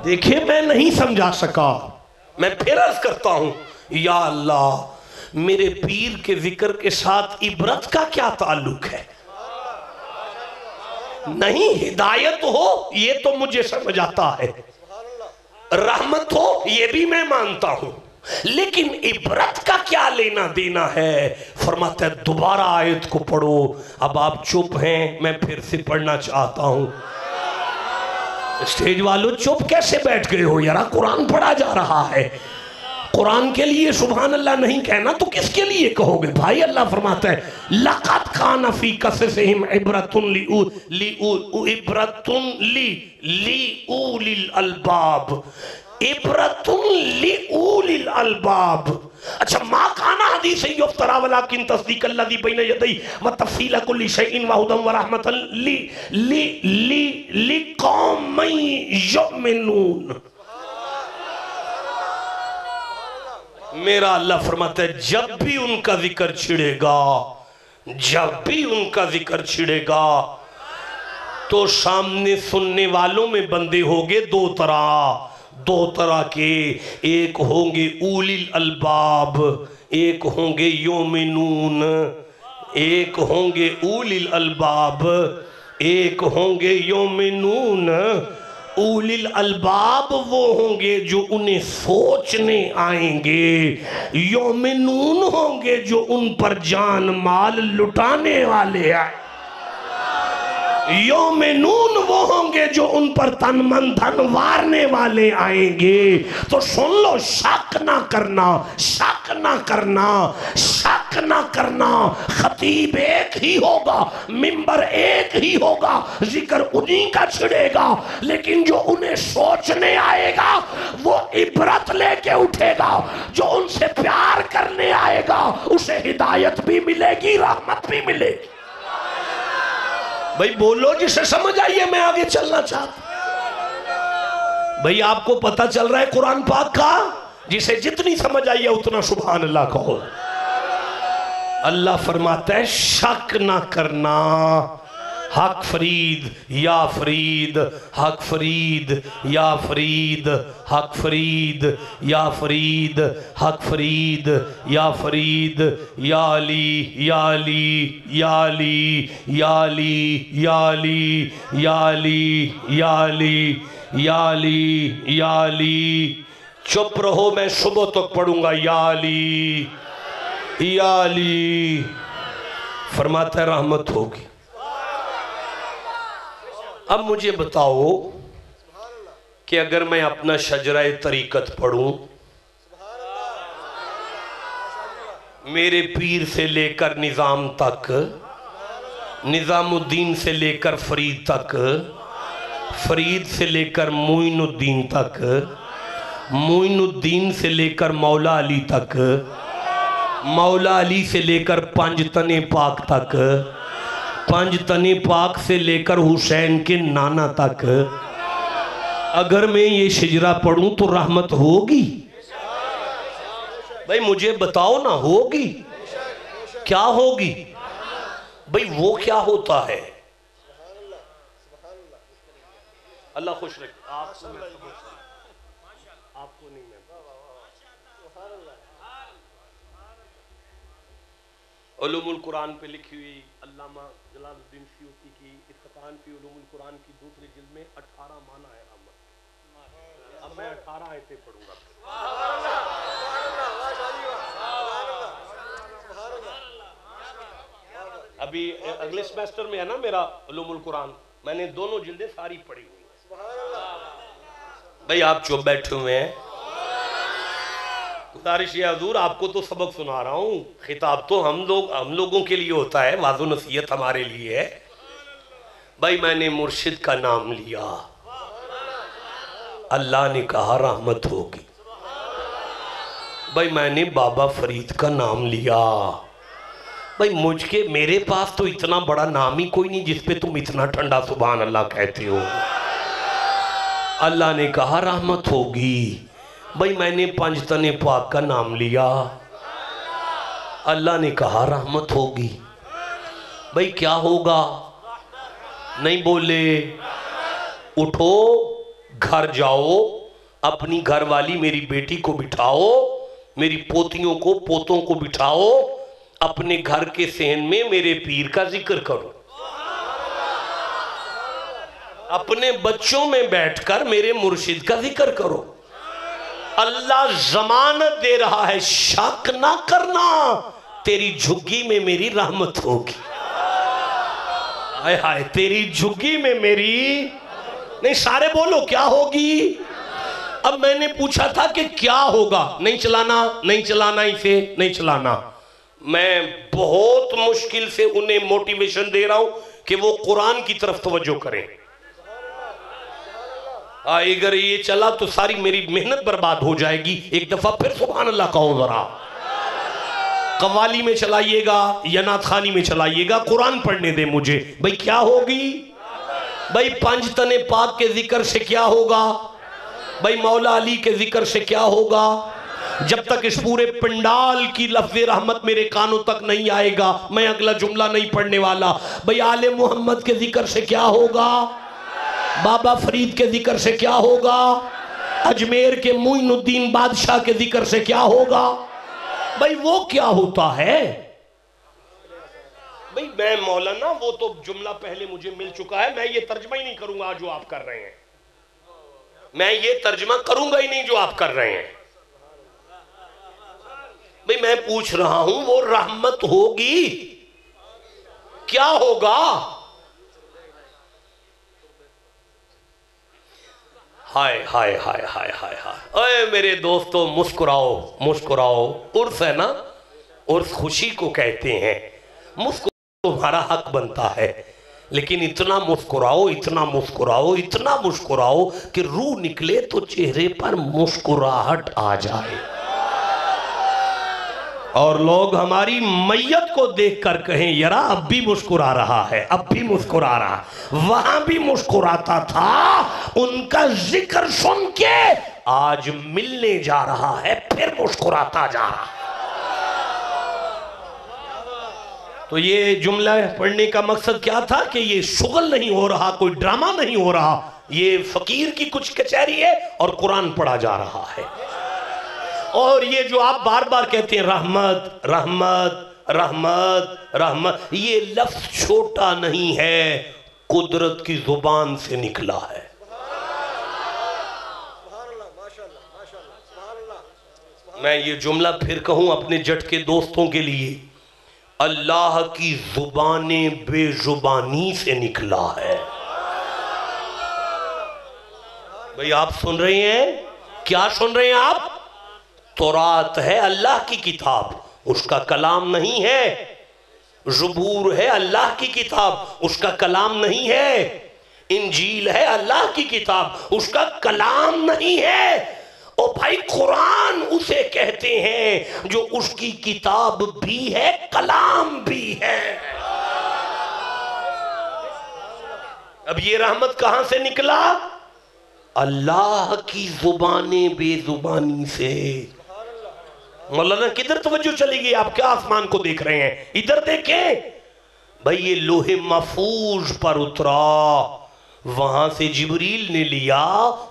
C: देखिए मैं नहीं समझा सका, मैं फिर अर्ज करता हूं, या अल्लाह मेरे पीर के जिक्र के साथ इबरत का क्या ताल्लुक है? नहीं, हिदायत हो ये तो मुझे समझ आता है, रहमत हो ये भी मैं मानता हूं, लेकिन इबरत का क्या लेना देना है? फरमाता है दोबारा आयत को पढ़ो। अब आप चुप हैं, मैं फिर से पढ़ना चाहता हूं। स्टेज वालों चुप कैसे बैठ गए हो यार? कुरान पढ़ा जा रहा है, कुरान के लिए सुभान अल्लाह नहीं कहना तो किसके लिए कहोगे भाई? अल्लाह फरमाता है लक़द कान फी क़ससिहिम इब्रतुन लिउलिल अलबाब, इब्रतुन लिउलिल अलबाब। अच्छा, मा काना हदीस युफ्तरा वलाकिन तस्दीक अल्लज़ी बैन यदैहि व तफसील कुल्ली शैइन व हुदन व रहमतन लिक़ौमिन युमिनून। मेरा अल्लाह फरमाता है जब भी उनका जिक्र छिड़ेगा, जब भी उनका जिक्र छिड़ेगा तो सामने सुनने वालों में बंदे होंगे दो तरह के, एक होंगे उलिल अलबाब, एक होंगे योमिनून, एक होंगे उलिल अलबाब, एक होंगे योमिनून। उलिल अलबाब वो होंगे जो उन्हें सोचने आएंगे, योमिनून होंगे जो उन पर जान माल लुटाने वाले आए, योमिनून वो होंगे जो उन पर तन मन धन वारने वाले आएंगे। तो सुन लो, शक ना करना, शक ना करना, शक ना करना। खतीब एक ही होगा, मिंबर एक ही होगा, जिक्र उन्हीं का छिड़ेगा, लेकिन जो उन्हें सोचने आएगा वो इबरत लेके उठेगा, जो उनसे प्यार करने आएगा उसे हिदायत भी मिलेगी, रहमत भी मिलेगी। भाई बोलो जिसे समझ आइए, मैं आगे चलना चाहता। भाई आपको पता चल रहा है कुरान पाक का, जिसे जितनी समझ आइए उतना सुभान अल्लाह कहो। अल्लाह फरमाता है शक ना करना, हक फरीद या फरीद, हक फरीद या फरीद, हक फरीद या फरीद, हक फरीद या फरीद, या अली या अली या अली या अली या अली या अली या अली या अली या अली। चुप रहो, मैं सुबह तक पढ़ूंगा या अली या अली। फरमाता है रहमत होगी। अब मुझे बताओ कि अगर मैं अपना शजराए तरीकत पढ़ूं, मेरे पीर से लेकर निज़ाम तक, निज़ामुद्दीन से लेकर फरीद तक, फरीद से लेकर मोइनुद्दीन तक, मोइनुद्दीन से लेकर मौला अली तक, मौला अली से लेकर पंजतने पाक तक, पंजतने पाक से लेकर हुसैन के नाना तक, अगर मैं ये शिजरा पढ़ूं तो रहमत होगी? भाई मुझे बताओ ना, होगी? क्या होगी भाई? वो क्या होता है? अल्लाह खुश रखे आपको नहीं। मैं उलूमुल कुरान पे लिखी हुई अल्लामा जलालुद्दीन सयूती की इत्क़ान फी उलूमुल कुरान की दूसरी जिल्द में 18 माना है रहमत। अब मैं 18 आयतें पढ़ूंगा। अभी अगले सेमेस्टर में है ना मेरा उलूमुल कुरान, मैंने दोनों जिल्दें सारी पढ़ी हुई हैं। भाई आप चुप बैठे हुए हैं, गुजारिश है हुजूर आपको तो सबक सुना रहा हूँ, खिताब तो हम लोगों के लिए होता है, वाज़ो नसीहत हमारे लिए है। भाई मैंने मुर्शिद का नाम लिया, अल्लाह ने कहा रहमत होगी। भाई मैंने बाबा फरीद का नाम लिया, भाई मेरे पास तो इतना बड़ा नाम ही कोई नहीं जिस पे तुम इतना ठंडा सुभान अल्लाह कहते हो। अल्लाह ने कहा रहमत होगी। भाई मैंने पंजतने पाक का नाम लिया, अल्लाह ने कहा रहमत होगी। भाई क्या होगा? नहीं बोले। उठो, घर जाओ, अपनी घरवाली मेरी बेटी को बिठाओ, मेरी पोतियों को पोतों को बिठाओ, अपने घर के सेन में मेरे पीर का जिक्र करो, अपने बच्चों में बैठकर मेरे मुर्शिद का जिक्र करो। अल्लाह जमानत दे रहा है, शक ना करना, तेरी झुग्गी में मेरी रहमत होगी। हाय हाय, तेरी झुग्गी में मेरी, नहीं सारे बोलो क्या होगी। अब मैंने पूछा था कि क्या होगा, नहीं चलाना, नहीं चलाना, इसे नहीं चलाना। मैं बहुत मुश्किल से उन्हें मोटिवेशन दे रहा हूं कि वो कुरान की तरफ तवज्जो करें। अगर ये चला तो सारी मेरी मेहनत बर्बाद हो जाएगी। एक दफा फिर सुभान अल्लाह कहो जरा। कव्वाली में चलाइएगा या नात खानी में चलाइएगा, कुरान पढ़ने दे मुझे। भाई क्या होगी? भाई पंजतने पाक के जिक्र से क्या होगा? भाई मौला अली के जिक्र से क्या होगा? जब तक इस पूरे पंडाल की लफ्ज़ रहमत मेरे कानों तक नहीं आएगा, मैं अगला जुमला नहीं पढ़ने वाला। भाई आले मोहम्मद के जिक्र से क्या होगा? बाबा फरीद के जिक्र से क्या होगा? अजमेर के मोइनुद्दीन बादशाह के जिक्र से क्या होगा? भाई वो क्या होता है? भाई मैं मौलाना, वो तो जुमला पहले मुझे मिल चुका है, मैं ये तर्जमा ही नहीं करूंगा जो आप कर रहे हैं। मैं ये तर्जमा करूंगा ही नहीं जो आप कर रहे हैं। भाई मैं पूछ रहा हूं, वो रहमत होगी, क्या होगा? हाय हाय हाय हाय हाय हाय। ओए मेरे दोस्तों, मुस्कुराओ मुस्कुराओ। उर्स है ना, उर्स खुशी को कहते हैं। मुस्कुराओ, तुम्हारा हक बनता है, लेकिन इतना मुस्कुराओ, इतना मुस्कुराओ, इतना मुस्कुराओ कि रूह निकले तो चेहरे पर मुस्कुराहट आ जाए और लोग हमारी मैयत को देखकर कहें यारा अब भी मुस्कुरा रहा है, अब भी मुस्कुरा रहा। वहां भी मुस्कुराता था, उनका जिक्र सुन के आज मिलने जा रहा है, फिर मुस्कुराता जा रहा। तो ये जुमला पढ़ने का मकसद क्या था कि ये शुगल नहीं हो रहा, कोई ड्रामा नहीं हो रहा, ये फकीर की कुछ कचहरी है और कुरान पढ़ा जा रहा है। और ये जो आप बार बार कहते हैं रहमत रहमत रहमत रहमत, ये लफ्ज छोटा नहीं है, कुदरत की जुबान से निकला है। मैं ये जुमला फिर कहूं अपने जट के दोस्तों के लिए, अल्लाह की जुबाने बेजुबानी से निकला है। भाई आप सुन रहे हैं? क्या सुन रहे हैं आप? तौरात है अल्लाह की किताब, उसका कलाम नहीं है। ज़बूर है अल्लाह की किताब, उसका कलाम नहीं है। इंजील है अल्लाह की किताब, उसका कलाम नहीं है। ओ भाई कुरान उसे कहते हैं जो उसकी किताब भी है, कलाम भी है। अब ये रहमत कहां से निकला? अल्लाह की जुबाने बेजुबानी से। मौलाना किधर तवज्जो चली गई? आप क्या आसमान को देख रहे हैं? इधर देखें भाई, ये लोहे महफूज पर उतरा, वहां से जिब्रील ने लिया,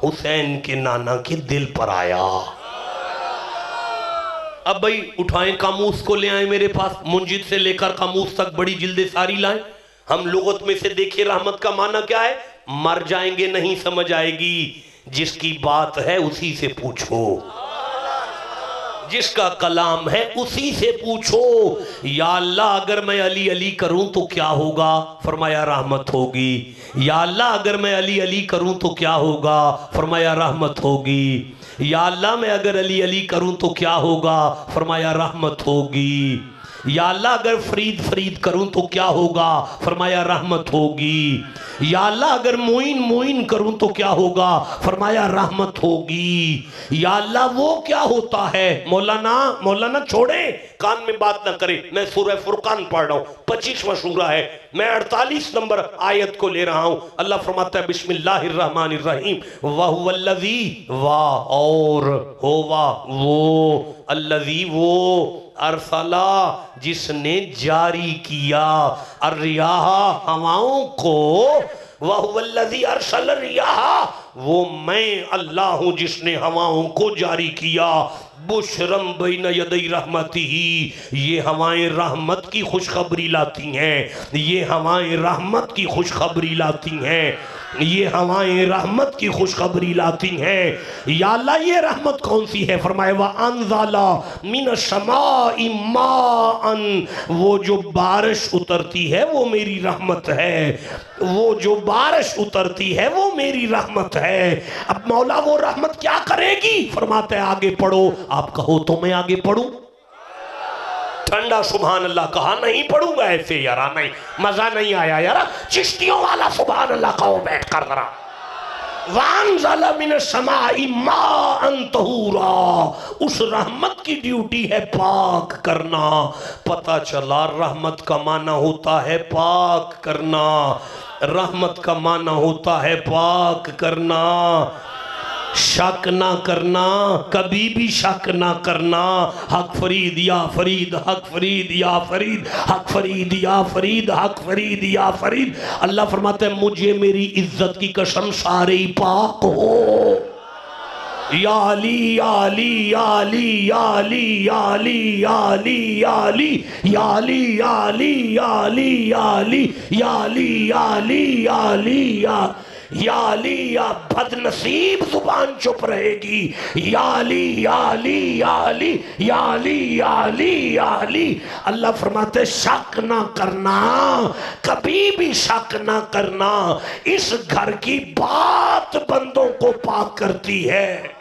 C: हुसैन के नाना के दिल पर आया। अब भाई उठाएं कामूस को ले आए मेरे पास, मुंजिद से लेकर कामूस तक बड़ी जिल्दे सारी लाएं। हम लुगत में से देखिए रहमत का माना क्या है। मर जाएंगे नहीं समझ आएगी, जिसकी बात है उसी से पूछो, जिसका कलाम है उसी से पूछो। या अल्लाह अगर मैं अली अली करूं तो क्या होगा? फरमाया रहमत होगी। या अल्लाह अगर मैं अली अली करूं तो क्या होगा? फरमाया रहमत होगी। या अल्लाह मैं अगर अली अली करूं तो क्या होगा? फरमाया रहमत होगी। या अल्लाह अगर फरीद फरीद करूं तो क्या होगा? फरमाया रहमत होगी। या अल्लाह अगर मोइन मोइन करूं तो क्या होगा? फरमाया रहमत होगी। या अल्लाह वो क्या होता है? मौलाना छोड़े, कान में बात ना करे। मैं सूरह फुरकान पढ़ रहा हूं, 25वां सूरा है, मैं 48 नंबर आयत को ले रहा हूं। अल्लाह फरमाता है बिस्मिल्लाहिर्रहमानिर्रहीम, वहुवल्लज़ी, वाह और होवा वो, अल्लज़ी वो, अरसला जिसने जारी किया, अर्रियाह हवाओं को, वहुवल्लज़ी अरसल रियाह, वो मैं अल्लाह हूं जिसने हवाओं को जारी किया। बुशरम बैन यदै रहमतिही, ये हवाएं रहमत की खुशखबरी लाती हैं, ये हवाएं रहमत की खुशखबरी लाती हैं, ये हवाएं रहमत की खुशखबरी लाती हैं। या अल्लाह ये रहमत कौन सी है? फरमाया व अंज़ला मिनश समाई माअन, वो जो बारिश उतरती है वो मेरी रहमत है, वो जो बारिश उतरती है वो मेरी रहमत है। अब मौला वो रहमत क्या करेगी? फरमाते हैं आगे पढ़ो। आप कहो तो मैं आगे पढ़ूं? ठंडा सुभान अल्लाह कहा, नहीं पढ़ूंगा ऐसे यार, नहीं मजा नहीं आया यार। चिश्तियों वाला सुभान अल्लाह कहो बैठ कर जरा। वांज़ला मिनस समाई माअन तहूरा, उस रहमत की ड्यूटी है पाक करना। पता चला रहमत का माना होता है पाक करना, रहमत का माना होता है पाक करना। शक ना करना, कभी भी शक ना करना। हक फरीद या फरीद, हक फरीद या फरीद, हक फरीद या फरीद, हक फरीद या फरीद। अल्लाह फरमाता है मुझे मेरी इज्जत की कसम सारे ही पाक हो। या अली या अली या अली या अली या अली या अली या अली या अली या अली या अली या अली या अली या अली या अली या अली, या बदनसीब जुबान चुप रहेगी। या अली या अली या अली या अली या अली या अली। अल्लाह फरमाते शक ना करना, कभी भी शक ना करना। इस घर की बात बंदों को पाक करती है,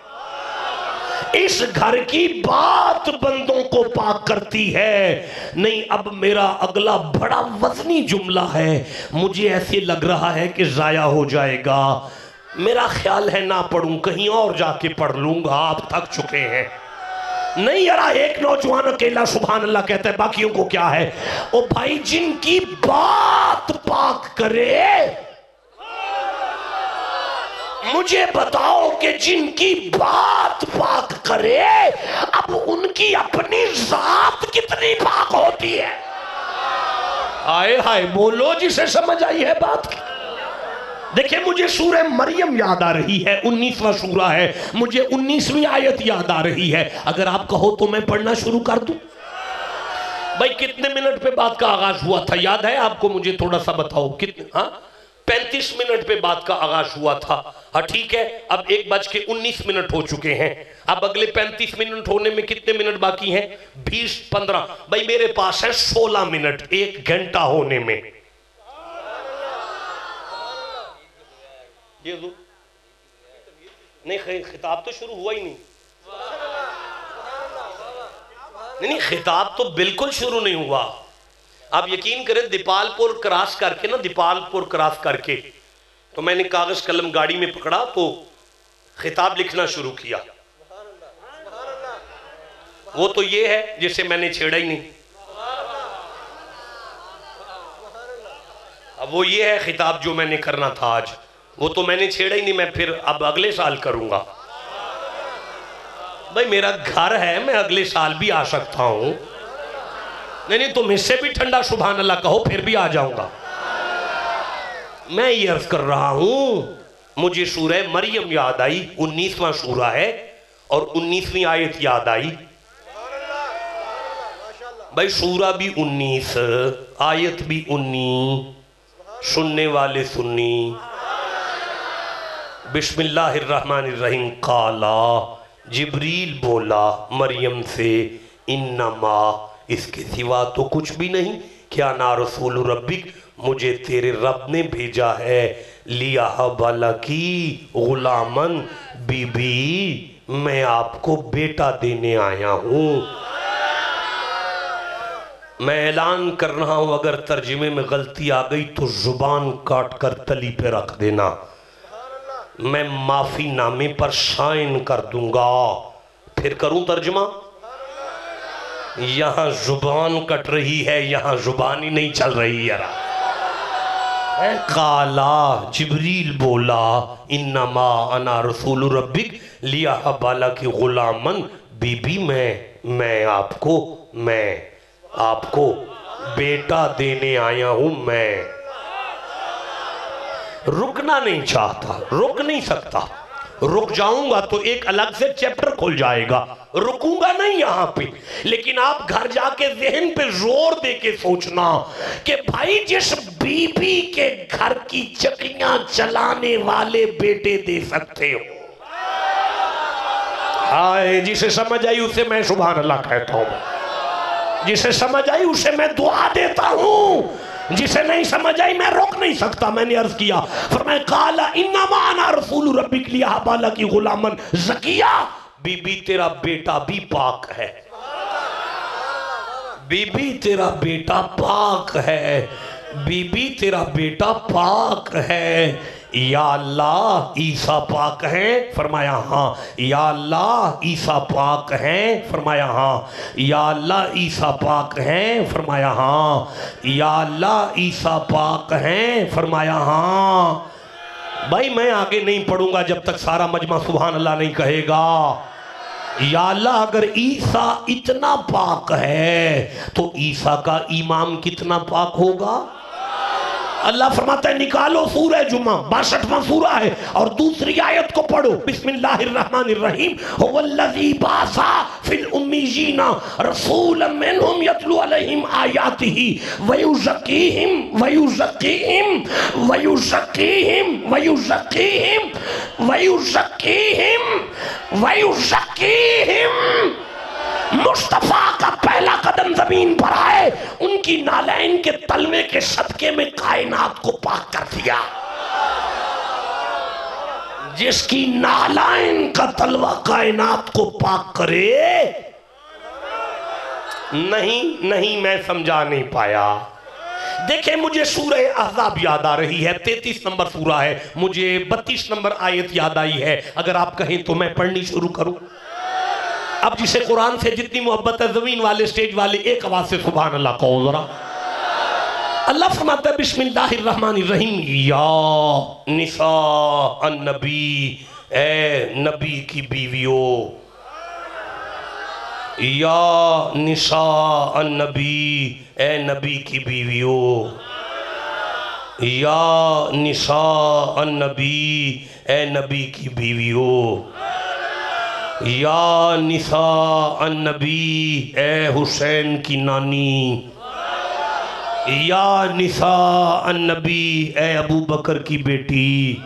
C: इस घर की बात बंदों को पाक करती है। नहीं, अब मेरा अगला बड़ा वजनी जुमला है, मुझे ऐसे लग रहा है कि जाया हो जाएगा। मेरा ख्याल है ना पढ़ूं, कहीं और जाके पढ़ लूंगा, आप थक चुके हैं। नहीं यार, एक नौजवान अकेला सुभान अल्लाह कहता है, बाकियों को क्या है? ओ भाई, जिनकी बात पाक करे, मुझे बताओ कि जिनकी बात पाक करे, अब उनकी अपनी जात कितनी पाक होती है? आए हाय, बोलो जिसे समझ आई है बात। देखिए मुझे सूरह मरियम याद आ रही है, 19वां सूरा है, मुझे 19वीं आयत याद आ रही है। अगर आप कहो तो मैं पढ़ना शुरू कर दूं। भाई कितने मिनट पे बात का आगाज हुआ था, याद है आपको? मुझे थोड़ा सा बताओ कितने। हाँ 35 मिनट पे बात का आगाज हुआ था। हाँ ठीक है, अब 1:19 हो चुके हैं। अब अगले 35 मिनट होने में कितने मिनट बाकी हैं? 20-15। भाई मेरे पास है 16 मिनट 1 घंटा होने में। ये नहीं, खिताब तो शुरू हुआ ही नहीं। नहीं, खिताब तो बिल्कुल शुरू नहीं हुआ। आप यकीन करें, दीपालपुर क्रॉस करके ना, दीपालपुर क्रॉस करके तो मैंने कागज कलम गाड़ी में पकड़ा तो खिताब लिखना शुरू किया। वो तो ये है जिसे मैंने छेड़ा ही नहीं। अब वो ये है खिताब जो मैंने करना था आज, वो तो मैंने छेड़ा ही नहीं। मैं फिर अब अगले साल करूंगा। भाई मेरा घर है, मैं अगले साल भी आ सकता हूं। नहीं, तुम इससे भी ठंडा सुभान अल्लाह कहो फिर भी आ जाऊंगा। मैं ये अर्ज कर रहा हूं, मुझे सूरह मरियम याद आई, 19वां सूरा है और 19वीं आयत याद आई। भाई सूरा भी 19, आयत भी 19, सुनने वाले सुन्नी। बिस्मिल्लाहिर्रहमानिर्रहीम। काला, जिब्रील बोला मरियम से, इन्नमा, इसके सिवा तो कुछ भी नहीं, क्या ना रसूल रब्बिक, मुझे तेरे रब ने भेजा है, लिया बाला की गुलामन, बीबी मैं आपको बेटा देने आया हूँ। मैं ऐलान कर रहा हूँ, अगर तर्जुमे में गलती आ गई तो जुबान काट कर तली पे रख देना। मैं माफी नामे पर साइन कर दूंगा। फिर करूं तर्जुमा? यहां जुबान कट रही है, यहां जुबान ही नहीं चल रही यार। काला, जिब्रील बोला, इन्नमा अना रसूल रब्बिक, लिया बाला की गुलामन, बीबी मैं आपको बेटा देने आया हूं। मैं रुकना नहीं चाहता, रुक नहीं सकता। रुक जाऊंगा तो एक अलग से चैप्टर खुल जाएगा, रुकूंगा नहीं यहां पे। लेकिन आप घर जाके ज़हन पे जोर दे के सोचना कि भाई जिस बीबी के घर की चक्कियां चलाने वाले बेटे दे सकते हो, हाय जिसे समझ आई उसे मैं सुभान अल्लाह कहता हूं, जिसे समझ आई उसे मैं दुआ देता हूं, जिसे नहीं समझ आई मैं रोक नहीं सकता। मैंने अर्ज किया, फरमाया काला इन्नमा अना रसूल रब्बिक लिया बाला की गुलामन ज़किया, बीबी तेरा बेटा भी पाक है, बीबी तेरा बेटा पाक है, बीबी तेरा बेटा पाक है। या अल्लाह ईसा पाक है? फरमाया हाँ। या अल्लाह ईसा पाक है? फरमाया हाँ। या अल्लाह ईसा पाक है? फरमाया हाँ। या अल्लाह ईसा पाक है? फरमाया हाँ। भाई मैं आगे नहीं पढ़ूंगा जब तक सारा मजमा सुभान अल्लाह नहीं कहेगा। या अल्लाह अगर ईसा इतना पाक है तो ईसा का इमाम कितना पाक होगा? अल्लाह फरमाता है निकालो सूरह जुमा 62वां सूरा है और दूसरी आयत को पढ़ो। बिस्मिल्लाहिर्रहमानिर्रहीम। हुवल्लज़ी बासा फिल उम्मीयीना रसूलन मिनहुम यतलू अलैहिम आयातिही वयुज़क्कीहिम वयुज़क्कीहिम वयुज़क्कीहिम वयुज़क्कीहिम वयुज़क्कीहिम वयुज़क्कीहिम। मुस्तफा का पहला कदम जमीन पर आए, उनकी नालैन के तलवे के सदके में कायनात को पाक कर दिया। जिसकी नालैन का तलवा कायनात को पाक करे, नहीं मैं समझा नहीं पाया। देखे मुझे सूरह अहज़ाब याद आ रही है, 33 नंबर सूरा है, मुझे 32 नंबर आयत याद आई है। अगर आप कहें तो मैं पढ़नी शुरू करूं। अब जिसे कुरान से जितनी मोहब्बत है, जमीन वाले स्टेज वाले एक आवाज से सुभान अल्लाह कहो जरा। अल्लाह फरमाता है बिस्मिल्लाहिर्रहमानिर्रहीम। या निसा अन्नबी, ए नबी की बीवियों, या निसा अन्नबी, ए नबी की बीवियों, या निसा अन्नबी, ए नबी की बीवियों, या निसा अन्नबी, ए हुसैन की नानी, या निसा अन्नबी, ए अबू बकर की बेटी।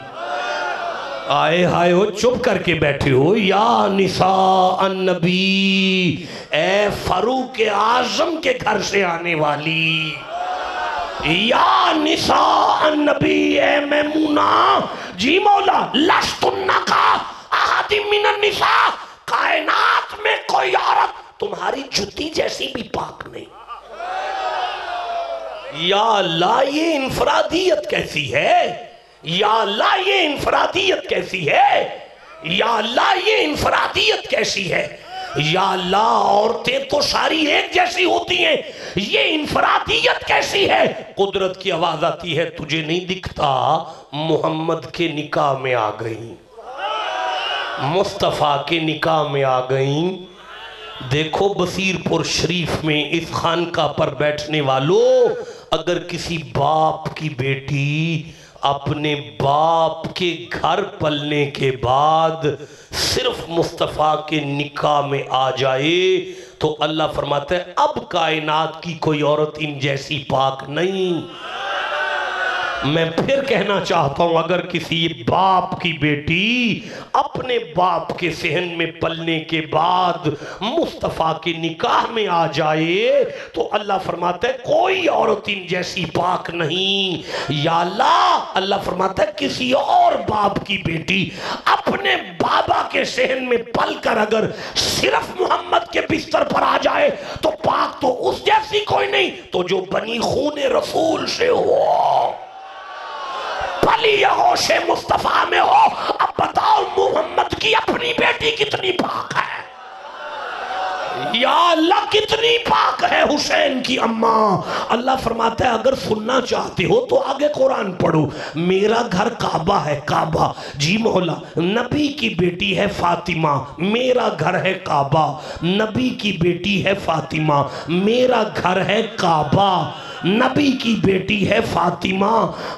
C: आए हाय हो, चुप करके बैठे हो। या निसा अन्नबी, ए फारूक आजम के घर से आने वाली। या निसा अन्नबी, ए मैमूना। जी मौला, लस्तुन्ना का अहादी मिनन निसा, कायनात में कोई औरत तुम्हारी जुती जैसी भी पाक नहीं। या अल्लाह, ये इनफरादियत कैसी है? या अल्लाह, ये इनफरादियत कैसी है? या अल्लाह, ये इनफरादियत कैसी है? या अल्लाह, औरतें तो सारी एक जैसी होती हैं, ये इनफरादियत कैसी है? कुदरत की आवाज आती है, तुझे नहीं दिखता, मोहम्मद के निकाह में आ गई, मुस्तफ़ा के निकाह में आ गई। देखो बसीरपुर शरीफ में इस खानका पर बैठने वालों, अगर किसी बाप की बेटी अपने बाप के घर पलने के बाद सिर्फ मुस्तफ़ा के निकाह में आ जाए तो अल्लाह फरमाता है अब कायनात की कोई औरत इन जैसी पाक नहीं। मैं फिर कहना चाहता हूं, अगर किसी बाप की बेटी अपने बाप के सहन में पलने के बाद मुस्तफ़ा के निकाह में आ जाए तो अल्लाह फरमाता है कोई औरत इन जैसी पाक नहीं। या अल्लाह, अल्लाह फरमाता है किसी और बाप की बेटी अपने बाबा के सहन में पल कर अगर सिर्फ मोहम्मद के बिस्तर पर आ जाए तो पाक तो उस जैसी कोई नहीं, तो जो बनी खूने रसूल से हो, पली होशे मुस्तफा में हो। अब बताओ मोहम्मद की अपनी बेटी कितनी पाक है? या अल्लाह, कितनी पाक है हुसैन की अम्मा। अल्लाह फरमाता है अगर सुनना चाहते हो तो आगे कुरान पढ़ो। मेरा घर काबा है, काबा। जी मौला, नबी की बेटी है फातिमा, मेरा घर है काबा। नबी की बेटी है फातिमा, मेरा घर है काबा। नबी की बेटी है फातिमा,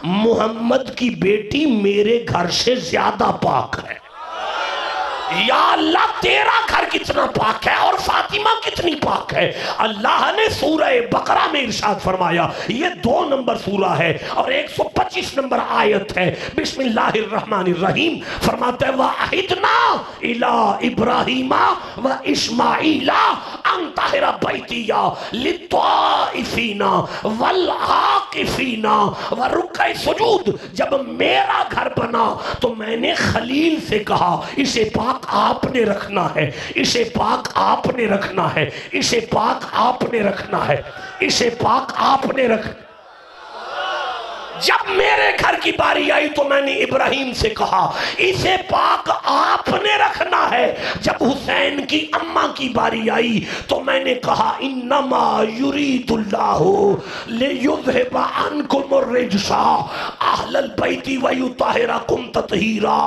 C: मोहम्मद की बेटी मेरे घर से ज्यादा पाक है। या अल्लाह, तेरा घर कितना पाक है और फातिमा कितनी पाक है। अल्लाह ने सूरह बकरा में इरशाद फरमाया, ये 2 नंबर सूरा है और 125 नंबर आयत है। बिस्मिल्लाहिर्रहमानिर्रहीम फरमाता है वअहिदना इला इब्राहीमा व इस्माईला अन तहिरा बैतिया लित्वाइफीना वल आकिफीना व रुक्अ सुजूद। जब मेरा घर बना तो मैंने खलील से कहा इसे पाक आपने रखना है, इसे पाक आपने रखना है, इसे पाक आपने रखना है, इसे पाक आपने रख। जब मेरे घर की बारी आई तो मैंने इब्राहिम से कहा इसे पाक आपने रखना है। जब हुसैन की अम्मा की बारी आई तो मैंने कहा इन्नमा युरीदुल्लाहु लियुज़हिबा अन्कुमुर रिज्सा अहलल बैति व युताहिरकुम तत्हीरा।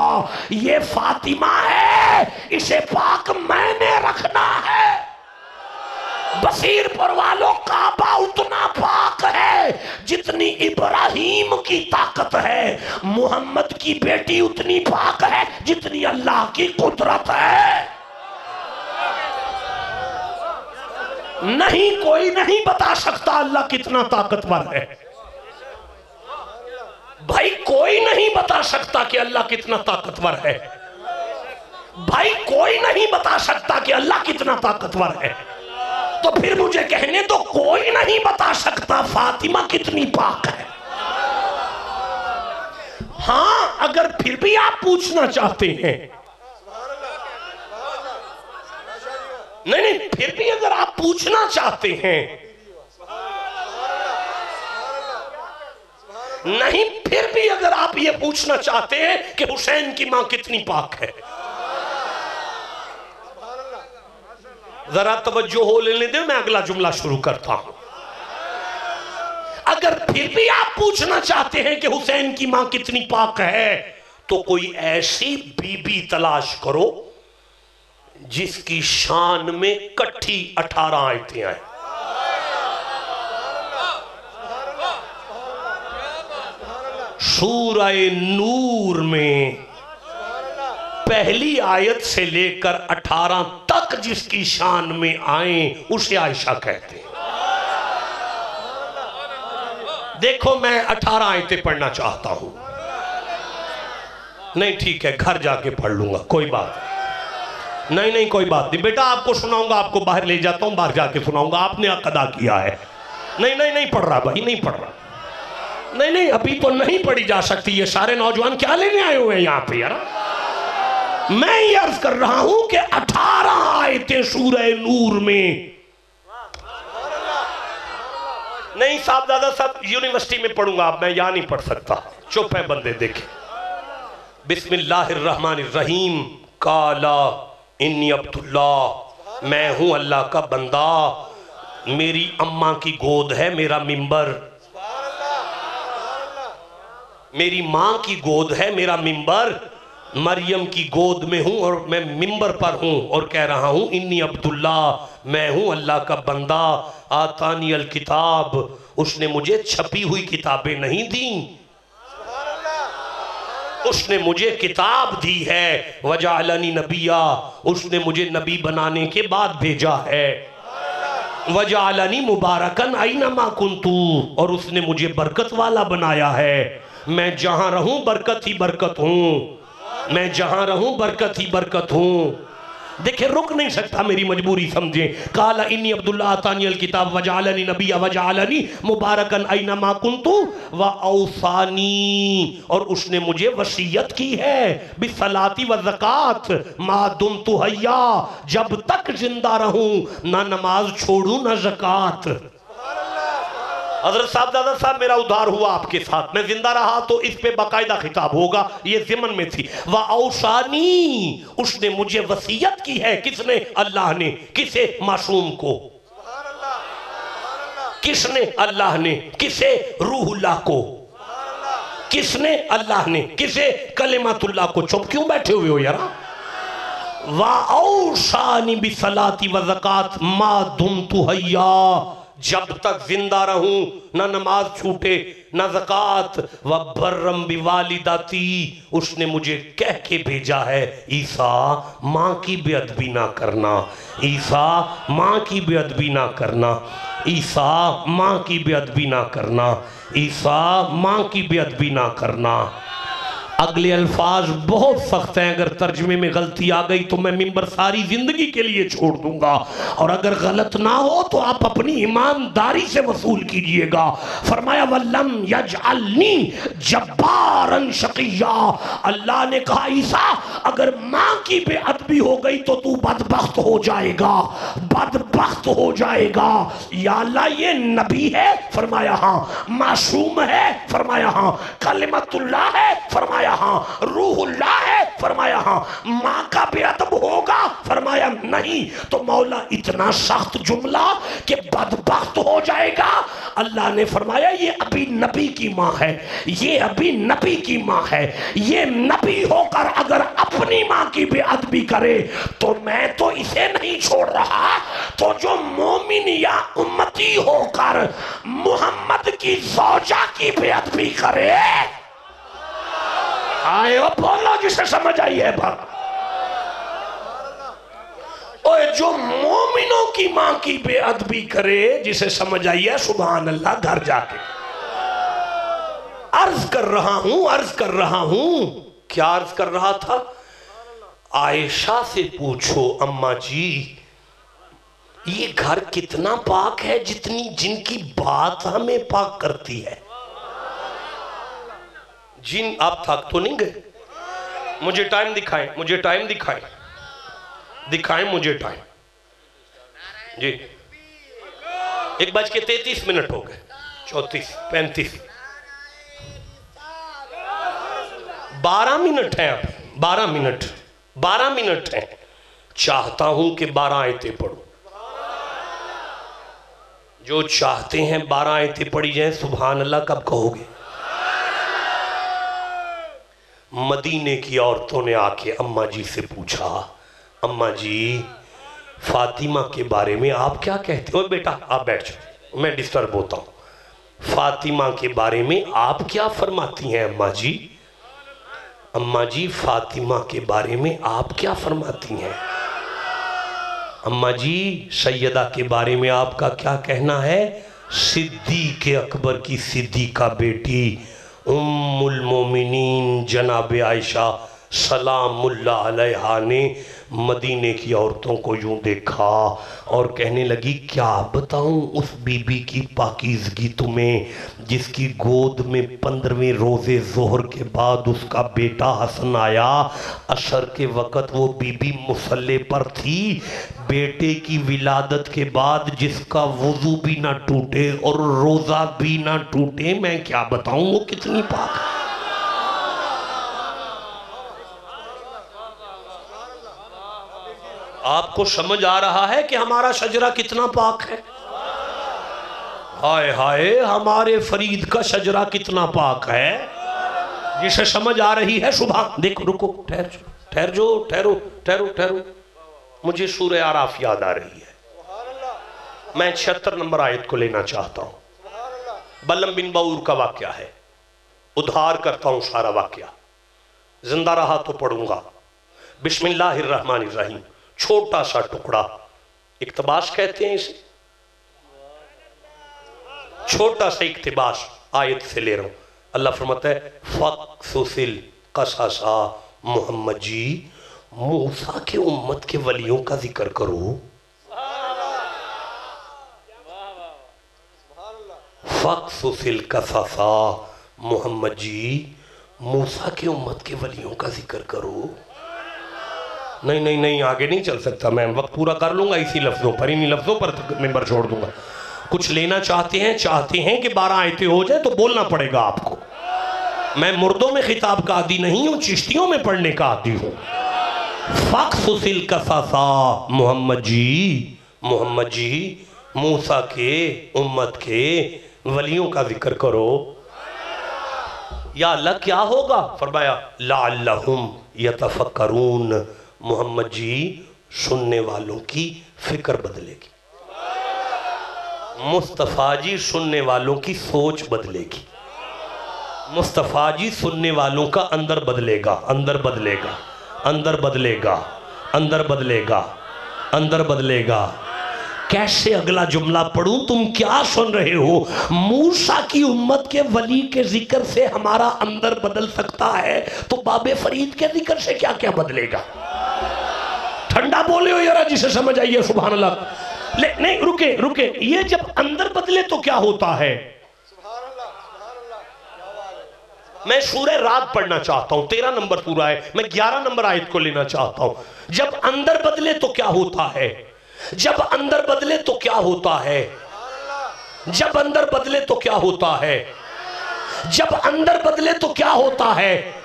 C: ये फातिमा है, इसे पाक मैंने रखना है। बसीरपुर वालों, काबा उतना पाक है जितनी इब्राहिम की ताकत है। मोहम्मद की बेटी उतनी पाक है जितनी अल्लाह की कुदरत है। नहीं, कोई नहीं बता सकता अल्लाह कितना ताकतवर है। भाई कोई नहीं बता सकता कि अल्लाह कितना ताकतवर है। भाई कोई नहीं बता सकता कि अल्लाह कितना ताकतवर है। तो फिर मुझे कहने तो कोई नहीं बता सकता फातिमा कितनी पाक है। हाँ, अगर फिर भी आप पूछना चाहते हैं, नहीं, फिर भी अगर आप पूछना चाहते हैं, नहीं, फिर भी अगर आप ये पूछना चाहते हैं कि हुसैन की मां कितनी पाक है, जरा तवज्जो हो लेने दे, मैं अगला जुमला शुरू करता हूं। अगर फिर भी आप पूछना चाहते हैं कि हुसैन की मां कितनी पाक है तो कोई ऐसी बीबी तलाश करो जिसकी शान में इकट्ठी 18 आयतें आए। सूरह नूर में पहली आयत से लेकर 18 तक जिसकी शान में आए उसे आयशा कहते हैं। देखो मैं 18 आयतें पढ़ना चाहता हूं। नहीं ठीक है, घर जाके पढ़ लूंगा, कोई बात नहीं। नहीं कोई बात नहीं बेटा, आपको सुनाऊंगा, आपको बाहर ले जाता हूं, बाहर जाके सुनाऊंगा, आपने हक अदा किया है। नहीं नहीं नहीं पढ़ रहा भाई, नहीं पढ़ रहा। नहीं नहीं अभी तो नहीं पढ़ी जा सकती। ये सारे नौजवान क्या लेने आए हुए हैं यहाँ पे यार? मैं ये अर्ज कर रहा हूं कि 18 आयतें सूरह नूर में। नहीं साहब दादा साहब यूनिवर्सिटी में पढ़ूंगा, अब मैं यहां नहीं पढ़ सकता। चुप है बंदे, देखे बिस्मिल्लाहिर्रहमानिर्रहीम। काला इन्नी अब्दुल्ला, मैं हूं अल्लाह का बंदा, मेरी अम्मा की गोद है मेरा मिंबर, मेरी माँ की गोद है मेरा मिंबर, मरियम की गोद में हूं और मैं मिंबर पर हूं और कह रहा हूं इन्नी अब्दुल्ला, मैं हूं अल्लाह का बंदा। आतानी अल किताब, उसने मुझे छपी हुई किताबें नहीं दी, उसने मुझे किताब दी है। वजाअलनी नबिया, उसने मुझे नबी बनाने के बाद भेजा है। वजाअलनी मुबारकन ऐनमा कुन्तु, और उसने मुझे बरकत वाला बनाया है। मैं जहां रहूं बरकत ही बरकत हूं, मैं जहां रहूं बरकत ही बरकत हूं। देखिए रुक नहीं सकता, मेरी मजबूरी समझे। काला इन्नी अब्दुल्ला आतानी अल किताब वजाअलनी नबिया वजाअलनी मुबारकन ऐनमा कुन्तु व औसानी, और उसने मुझे वसीयत की है बिसलाती व ज़कात मा दुमतु हय्या, जब तक जिंदा रहूं ना नमाज छोड़ूं ना ज़कात। हज़रत साहब दादा साहब मेरा उधार हुआ आपके साथ, मैं जिंदा रहा तो इस पे बाकायदा खिताब होगा, ये ज़िमन में थी। व औसानी, उसने मुझे वसीयत की है। किसने? अल्लाह ने। किसे? मासूम को। किसने? अल्लाह ने। किसे? रूहुल्लाह को। किसने? अल्लाह ने। किसे? कलिमातुल्लाह को। चुप क्यों बैठे हुए हो यार? व औसानी बिसलाती व ज़कात मा दुमतु हय्या, जब तक जिंदा रहूं ना नमाज छूटे ना ज़कात। व बर्रम बिवालिदाती, उसने मुझे कह के भेजा है ईसा माँ की बेअदबी ना करना, ईसा माँ की बेअदबी ना करना, ईसा माँ की बेअदबी ना करना, ईसा माँ की बेअदबी ना करना। अगले अल्फाज बहुत सख्त हैं, अगर तर्जमे में गलती आ गई तो मैं मिंबर सारी जिंदगी के लिए छोड़ दूंगा, और अगर गलत ना हो तो आप अपनी ईमानदारी से वसूल कीजिएगा। फरमाया वल्लम यजअलनी जब्बारन शकिया, अल्लाह ने कहा ईसा अगर माँ की बेअदबी हो गई तो तू बदबख्त हो जाएगा, बदबख्त हो जाएगा। या अल्लाह ये नबी है? फरमाया हाँ। मासूम है? फरमाया हाँ। कलिमतुल्लाह है? फरमाया हाँ। रूहुल्लाह है? फरमाया हाँ। माँ का बेअदब होगा? फरमाया नहीं। तो मौला इतना सख्त जुमला कि बदबख्त हो जाएगा। अल्लाह ने फरमाया ये अभी नबी की माँ है, ये अभी नबी की माँ है, ये नबी होकर अगर अपनी माँ की बेअदबी करे तो मैं तो इसे नहीं छोड़ रहा, तो जो मोमिन या उम्मती होकर मोहम्मद की ज़ौजा की बेअदबी करे, आए वो बोलो जिसे समझ आई है बात। ओए जो मोमिनों की मां की बेअदबी करे, जिसे समझ आई है सुभान अल्लाह, घर जाके अर्ज कर रहा हूं, अर्ज कर रहा हूं। क्या अर्ज कर रहा था? आयशा से पूछो अम्मा जी ये घर कितना पाक है जितनी जिनकी बात हमें पाक करती है। जिन आप थक तो नहीं गए? मुझे टाइम दिखाएं, मुझे टाइम दिखाएं, दिखाएं मुझे टाइम जी। 1:33 हो गए, 34 35 12 मिनट है। अब 12 मिनट, 12 मिनट है। चाहता हूं कि 12 आयतें पढ़ूं। जो चाहते हैं 12 आयतें पढ़ी जाए, सुभान अल्लाह कब कहोगे? मदीने की औरतों ने आके अम्मा जी से पूछा, अम्मा जी फातिमा के बारे में आप क्या कहते हो? बेटा आप बैठ जाओ, मैं डिस्टर्ब होता हूँ। फातिमा के बारे में आप क्या फरमाती हैं अम्मा जी? अम्मा जी फातिमा के बारे में आप क्या फरमाती हैं? अम्मा जी सैयदा के बारे में आपका क्या कहना है? सिद्दीक़ अकबर की सिद्दीक़ा बेटी उम्मुल मोमिनीन जनाब आयशा सलामुल्लाह अलैहा ने मदीने की औरतों को यूं देखा और कहने लगी, क्या बताऊं उस बीबी की पाकीज़गी तुम्हें जिसकी गोद में 15वें रोज़े ज़ोहर के बाद उसका बेटा हसन आया। असर के वक़्त वो बीबी मुसल्ले पर थी। बेटे की विलादत के बाद जिसका वुज़ू भी ना टूटे और रोज़ा भी ना टूटे, मैं क्या बताऊं वो कितनी पाक है। आपको समझ आ रहा है कि हमारा शजरा कितना पाक है? हाय हाय, हमारे फरीद का शजरा कितना पाक है। जिसे समझ आ रही है सुबह देखो, रुको, ठहरो, मुझे सूरह आराफ याद आ रही है। मैं 76 नंबर आयत को लेना चाहता हूं। बल्लम बिन बऊर का वाकया है, उद्धार करता हूं सारा वाकया, जिंदा रहा तो पढ़ूंगा। बिस्मिल्लाहिर्रहमानिर्रहीम, छोटा सा टुकड़ा, इक्तबास कहते हैं इसे, छोटा सा इक्तबास आयत से ले रहा हूं। अल्लाह फरमाता है फक्सुसिल कससा मोहम्मद जी, मूसा के उम्मत के वलियों का जिक्र करो। फक्सुसिल कससा मोहम्मद जी, मूसा के उम्मत के वलियों का जिक्र करो। नहीं, आगे नहीं चल सकता मैं, वक्त पूरा कर लूंगा इसी लफ्जों पर, इन्हीं लफ्जों पर मिंबर छोड़ दूंगा। कुछ लेना चाहते हैं कि 12 आयतें हो जाए तो बोलना पड़ेगा आपको। मैं मुर्दों में खिताब का आदी नहीं हूं, चिश्तियों में पढ़ने का आदी हूं। फक्सुसिल कससा मोहम्मद जी, मूसा के उम्मत के वलियों का जिक्र करो। या अल्लाह क्या होगा? फरमाया लअल्लहुम यतफक्करून, मोहम्मद जी सुनने वालों की फिक्र बदलेगी। मुस्तफ़ा जी सुनने वालों की सोच बदलेगी। मुस्तफ़ा जी सुनने वालों का अंदर बदलेगा। कैसे? अगला जुमला पढ़ूं, तुम क्या सुन रहे हो? मूसा की उम्मत के वली के जिक्र से हमारा अंदर बदल सकता है, तो बाबे फरीद के जिक्र से क्या क्या बदलेगा? ठंडा बोले हो यार, जिसे समझ आइए। सुभान अल्लाह। नहीं, रुके, ये जब अंदर बदले तो क्या होता है? मैं सूरह रात पढ़ना चाहता हूं, 13 नंबर पूरा है, मैं 11 नंबर आयत को लेना चाहता हूं। जब अंदर बदले तो क्या होता है? जब अंदर बदले तो क्या होता है? जब अंदर बदले तो क्या होता है? जब अंदर बदले तो क्या होता है?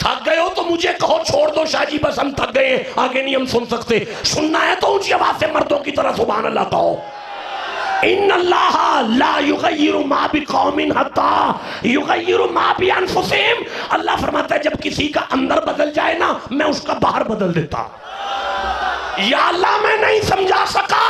C: थक गए हो तो मुझे कहो, छोड़ दो शाहजी, बस हम थक गए, आगे नहीं हम सुन सकते। सुनना है तो ऊंची आवाज से मर्दों की तरह सुभान अल्लाह कहो। इन्नल्लाह ला युगय्यिरु मा बिकौमिन हत्ता युगय्यिरु मा बिअनफुसिहिम। अल्लाह फरमाता है जब किसी का अंदर बदल जाए ना, मैं उसका बाहर बदल देता। या अल्लाह मैं नहीं समझा सका।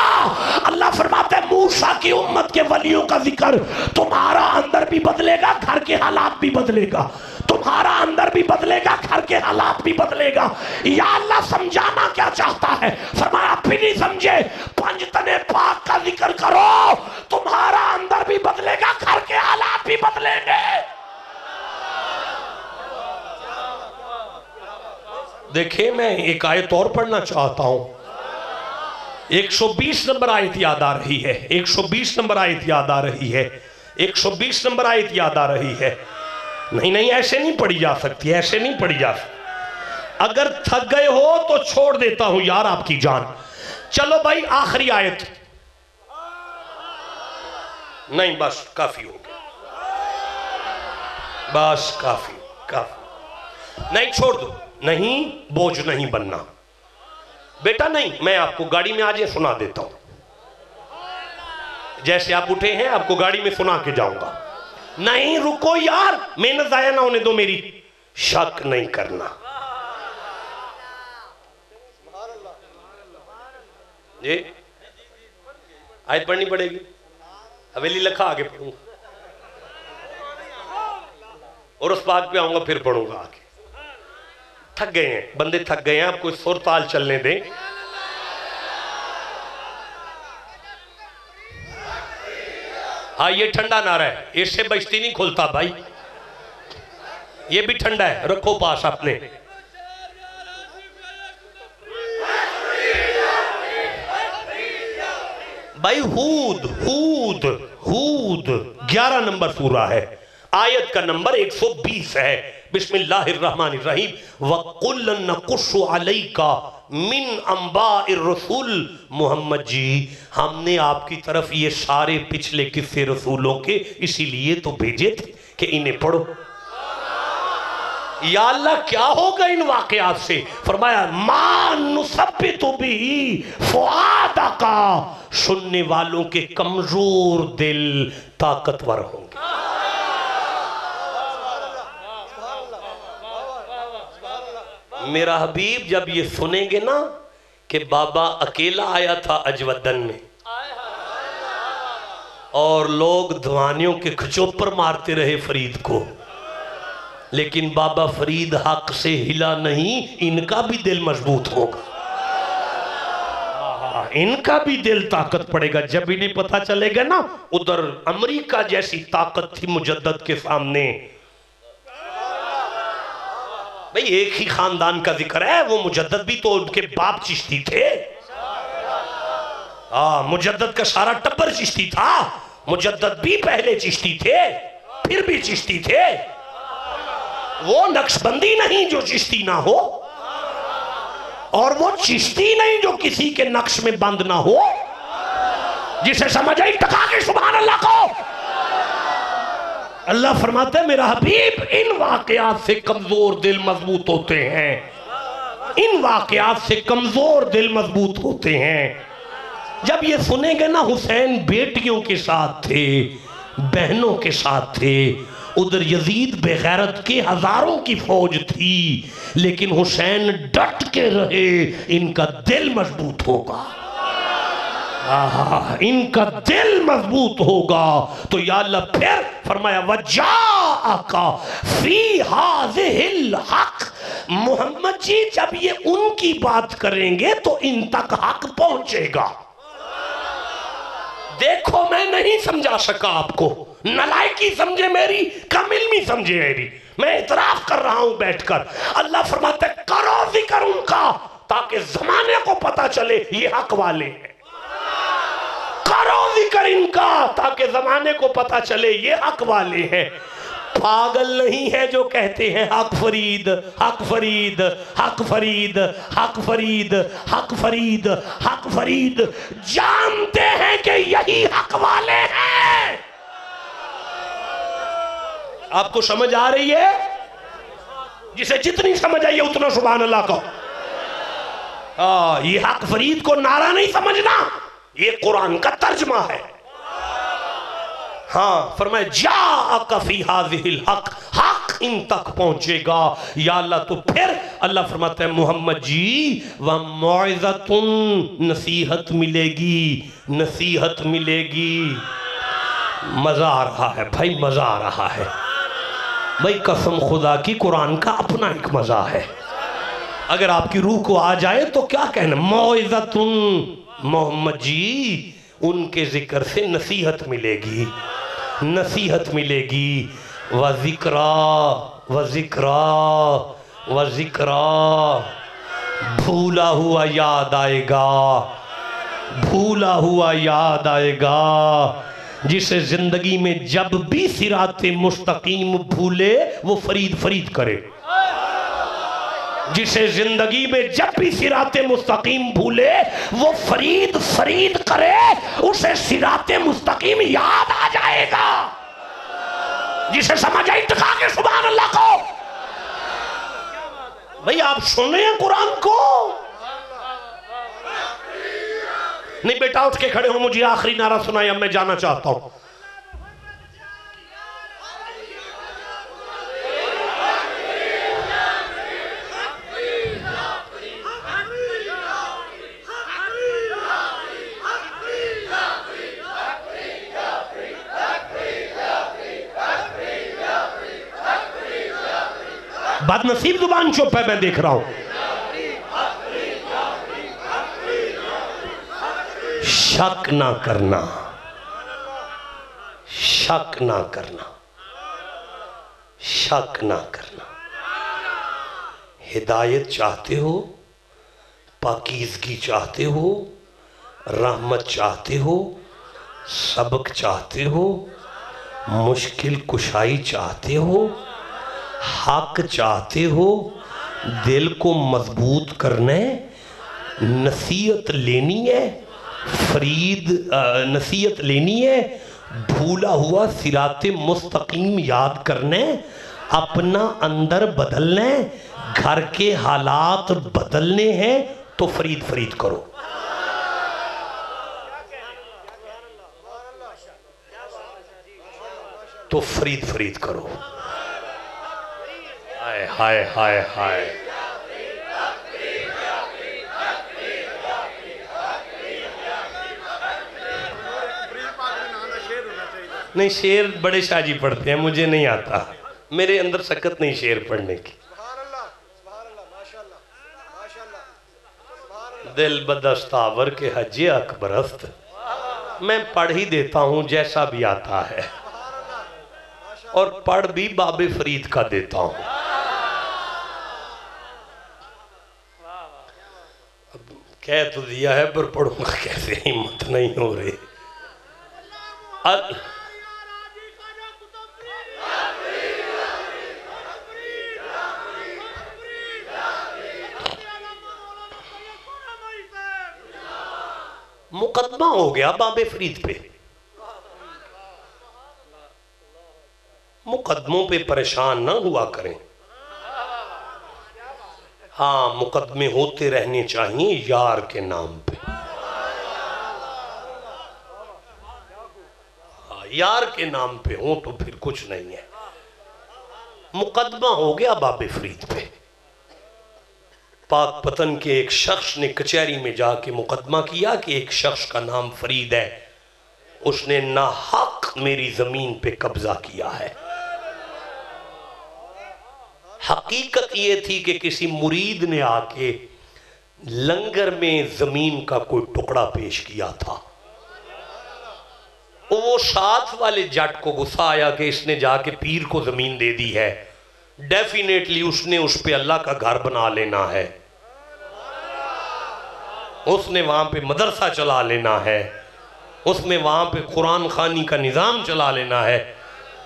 C: अल्लाह फरमाता है मूसा की उम्मत के वलियों का जिक्र, तुम्हारा अंदर भी बदलेगा, घर के हालात भी बदलेगा। तुम्हारा अंदर भी बदलेगा, घर के हालात भी बदलेगा। या अल्लाह समझाना क्या चाहता है? फरमाया फिर नहीं समझे, पंजतने पाक का जिक्र करो, तुम्हारा अंदर भी बदलेगा, घर के हालात भी बदलेंगे। देखिए, मैं एक आयत और पढ़ना चाहता हूं। 120 नंबर आयत याद आ रही है, 120 नंबर आयत याद आ रही है, 120 नंबर आयत याद आ रही है। नहीं, ऐसे नहीं पढ़ी जा सकती, ऐसे नहीं पढ़ी जा सकती। अगर थक गए हो तो छोड़ देता हूं यार आपकी जान। चलो भाई, आखिरी आयत। नहीं, बस काफी हो गया, बस काफी। नहीं, छोड़ दो, नहीं, बोझ नहीं बनना बेटा, नहीं। मैं आपको गाड़ी में आज सुना देता हूं, जैसे आप उठे हैं आपको गाड़ी में सुना के जाऊंगा। नहीं, रुको यार, मेहनत जाया ना होने दो मेरी। शक नहीं करना जी, आयत पढ़नी पड़ेगी। हवेली लखा आगे पढ़ूंगा। और उस पाक पे आऊंगा फिर पढ़ूंगा आगे। थक गए हैं बंदे, थक गए हैं, अब कोई सुर ताल चलने दें। हाँ ये ठंडा नारा है, इससे बजती नहीं खुलता भाई, ये भी ठंडा है, रखो पास अपने। भाई हूद हूद हूद 11 नंबर सूरा है, आयत का नंबर 120 है। बिस्मिल्लाहिर्रहमानिर्रहीम। वकुल्लन नकुस्सु अलैका मिन अंबाइर रसूल। मोहम्मद जी हमने आपकी तरफ ये सारे पिछले किस्से रसूलों के इसीलिए तो भेजे थे कि इन्हें पढ़ो। या अल्लाह क्या होगा इन वाकयात से? फरमाया मा नुसब्बितु बिही फुआदका, सुनने वालों के कमजोर दिल ताकतवर होंगे। मेरा हबीब जब ये सुनेंगे ना कि बाबा अकेला आया था अजवदन में और लोग दवानियों के खचोपर मारते रहे फरीद को, लेकिन बाबा फरीद हक से हिला नहीं, इनका भी दिल मजबूत होगा, इनका भी दिल ताकत पड़ेगा। जब इन्हें पता चलेगा ना, उधर अमेरिका जैसी ताकत थी मुजद्दद के सामने। भाई एक ही खानदान का जिक्र है, वो मुजद्दद भी तो उनके बाप चिश्ती थे। मुजद्दद का सारा टब्बर चिश्ती था, मुजद्दद भी पहले चिश्ती थे, फिर भी चिश्ती थे। वो नक्शबंदी नहीं जो चिश्ती ना हो, और वो चिश्ती नहीं जो किसी के नक्श में बंद ना हो। जिसे समझ आई टका के सुभान अल्लाह को। अल्लाह फरमाते हैं मेरा हबीब इन वाकयात से कमजोर दिल मजबूत होते हैं, इन वाकयात से कमजोर दिल मजबूत होते हैं। जब ये सुनेंगे ना हुसैन बेटियों के साथ थे, बहनों के साथ थे, उधर यजीद बेगैरत के हजारों की फौज थी, लेकिन हुसैन डट के रहे, इनका दिल मजबूत होगा। इनका दिल मजबूत होगा तो या अल्लाह फिर फरमाया वजाअका फी हाज़िहिल हक। मोहम्मद जी जब ये उनकी बात करेंगे तो इन तक हक पहुंचेगा। देखो मैं नहीं समझा सका आपको, नलायकी समझे मेरी, कम इल्मी समझे मेरी, मैं इतराफ कर रहा हूं बैठकर। अल्लाह फरमाते करो जिक्र उनका ताकि जमाने को पता चले ये हक वाले हैं, करो जिक्र इनका ताकि जमाने को पता चले ये हक वाले हैं। पागल नहीं है जो कहते हैं हक फरीद हक फरीद हक फरीद हक फरीद हक फरीद हक फरीद, जानते हैं कि यही हक वाले हैं। आपको समझ आ रही है? जिसे जितनी समझ आई है उतना सुभान अल्लाह को। ये हक फरीद को नारा नहीं समझना, ये कुरान का तर्जमा है। हाँ फरमाया जाअका फी हाज़िहिल हक, हक इन तक पहुंचेगा या अल्लाह। तो फिर अल्लाह फरमाता है मोहम्मद जी व मौइज़तुन, नसीहत मिलेगी, नसीहत मिलेगी। मजा आ रहा है भाई, मजा आ रहा है भाई, कसम खुदा की कुरान का अपना एक मजा है। अगर आपकी रूह को आ जाए तो क्या कहना, मौइज़तुन, मोहम्मद जी उनके जिक्र से नसीहत मिलेगी, नसीहत मिलेगी। व जिक्रा व जिक्रा व जिक्रा, भूला हुआ याद आएगा, भूला हुआ याद आएगा। जिसे जिंदगी में जब भी सिराते मुस्तकीम भूले वो फरीद फरीद करे, जिसे जिंदगी में जब भी सिराते मुस्तकीम भूले वो फरीद फरीद करे, उसे सिराते मुस्तकीम याद आ जाएगा। जिसे समझ आई टका के सुभान अल्लाह को। भाई आप सुन रहे हैं कुरान को? नहीं बेटा उठ के खड़े हो, मुझे आखिरी नारा सुनाए, अब मैं जाना चाहता हूं। बदनसीब जुबान चुप है, मैं देख रहा हूं। शक ना करना, शक ना करना, शक ना करना। हिदायत चाहते हो, पाकीज़गी चाहते हो, रहमत चाहते हो, सबक चाहते हो, मुश्किल कुशाई चाहते हो, हक चाहते हो, दिल को मजबूत करना है, नसीहत लेनी है, फरीद नसीहत लेनी है, भूला हुआ सिराते मुस्तकीम याद करना है, अपना अंदर बदलना है, घर के हालात बदलने हैं, तो फरीद फरीद करो। तो फरीद फरीद करो। हाय हाय हाय हाय। नहीं, शेर बड़े शाहजी पढ़ते हैं, मुझे नहीं आता, मेरे अंदर सकत नहीं शेर पढ़ने की। दिल बदस्तावर के हजे अकबरस्त, मैं पढ़ ही देता हूं जैसा भी आता है, और पढ़ भी बाबे फरीद का देता हूं। कह तो दिया है पर पढ़ूंगा कैसे, हिम्मत नहीं हो रही। मुकदमा हो गया बाबे फरीद पे, मुकदमों पे परेशान ना हुआ करें। हाँ, मुकदमे होते रहने चाहिए यार के नाम पे। हाँ, यार के नाम पे हो तो फिर कुछ नहीं है। मुकदमा हो गया बाबे फरीद पे। पाक पतन के एक शख्स ने कचहरी में जाके मुकदमा किया कि एक शख्स का नाम फरीद है, उसने नाहक मेरी जमीन पे कब्जा किया है। हकीकत ये थी कि किसी मुरीद ने आके लंगर में जमीन का कोई टुकड़ा पेश किया था। वो साथ वाले जट को गुस्सा आया कि इसने जाके पीर को जमीन दे दी है, डेफिनेटली उसने उस पे अल्लाह का घर बना लेना है, उसने वहां पे मदरसा चला लेना है, उसने वहां पे कुरान खानी का निज़ाम चला लेना है।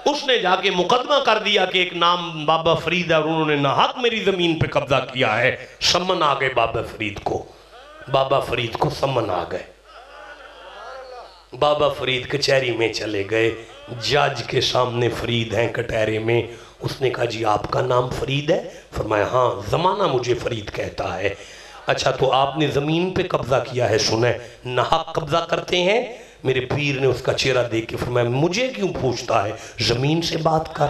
C: उसने जाके मुकदमा कर दिया कि एक नाम बाबा फरीद है और उन्होंने नाहक मेरी जमीन पे कब्जा किया है। सम्मन आ गए बाबा फरीद को, बाबा फरीद को सम्मन आ गए। बाबा फरीद कचहरी में चले गए, जज के सामने फरीद हैं कटहरे में। उसने कहा जी आपका नाम फरीद है? फरमाया हाँ, जमाना मुझे फरीद कहता है। अच्छा, तो आपने जमीन पे कब्जा किया है, सुना है नाहक कब्जा करते हैं। मेरे पीर ने उसका चेहरा देख के फरमाया मुझे क्यों पूछता है, जमीन से बात कर।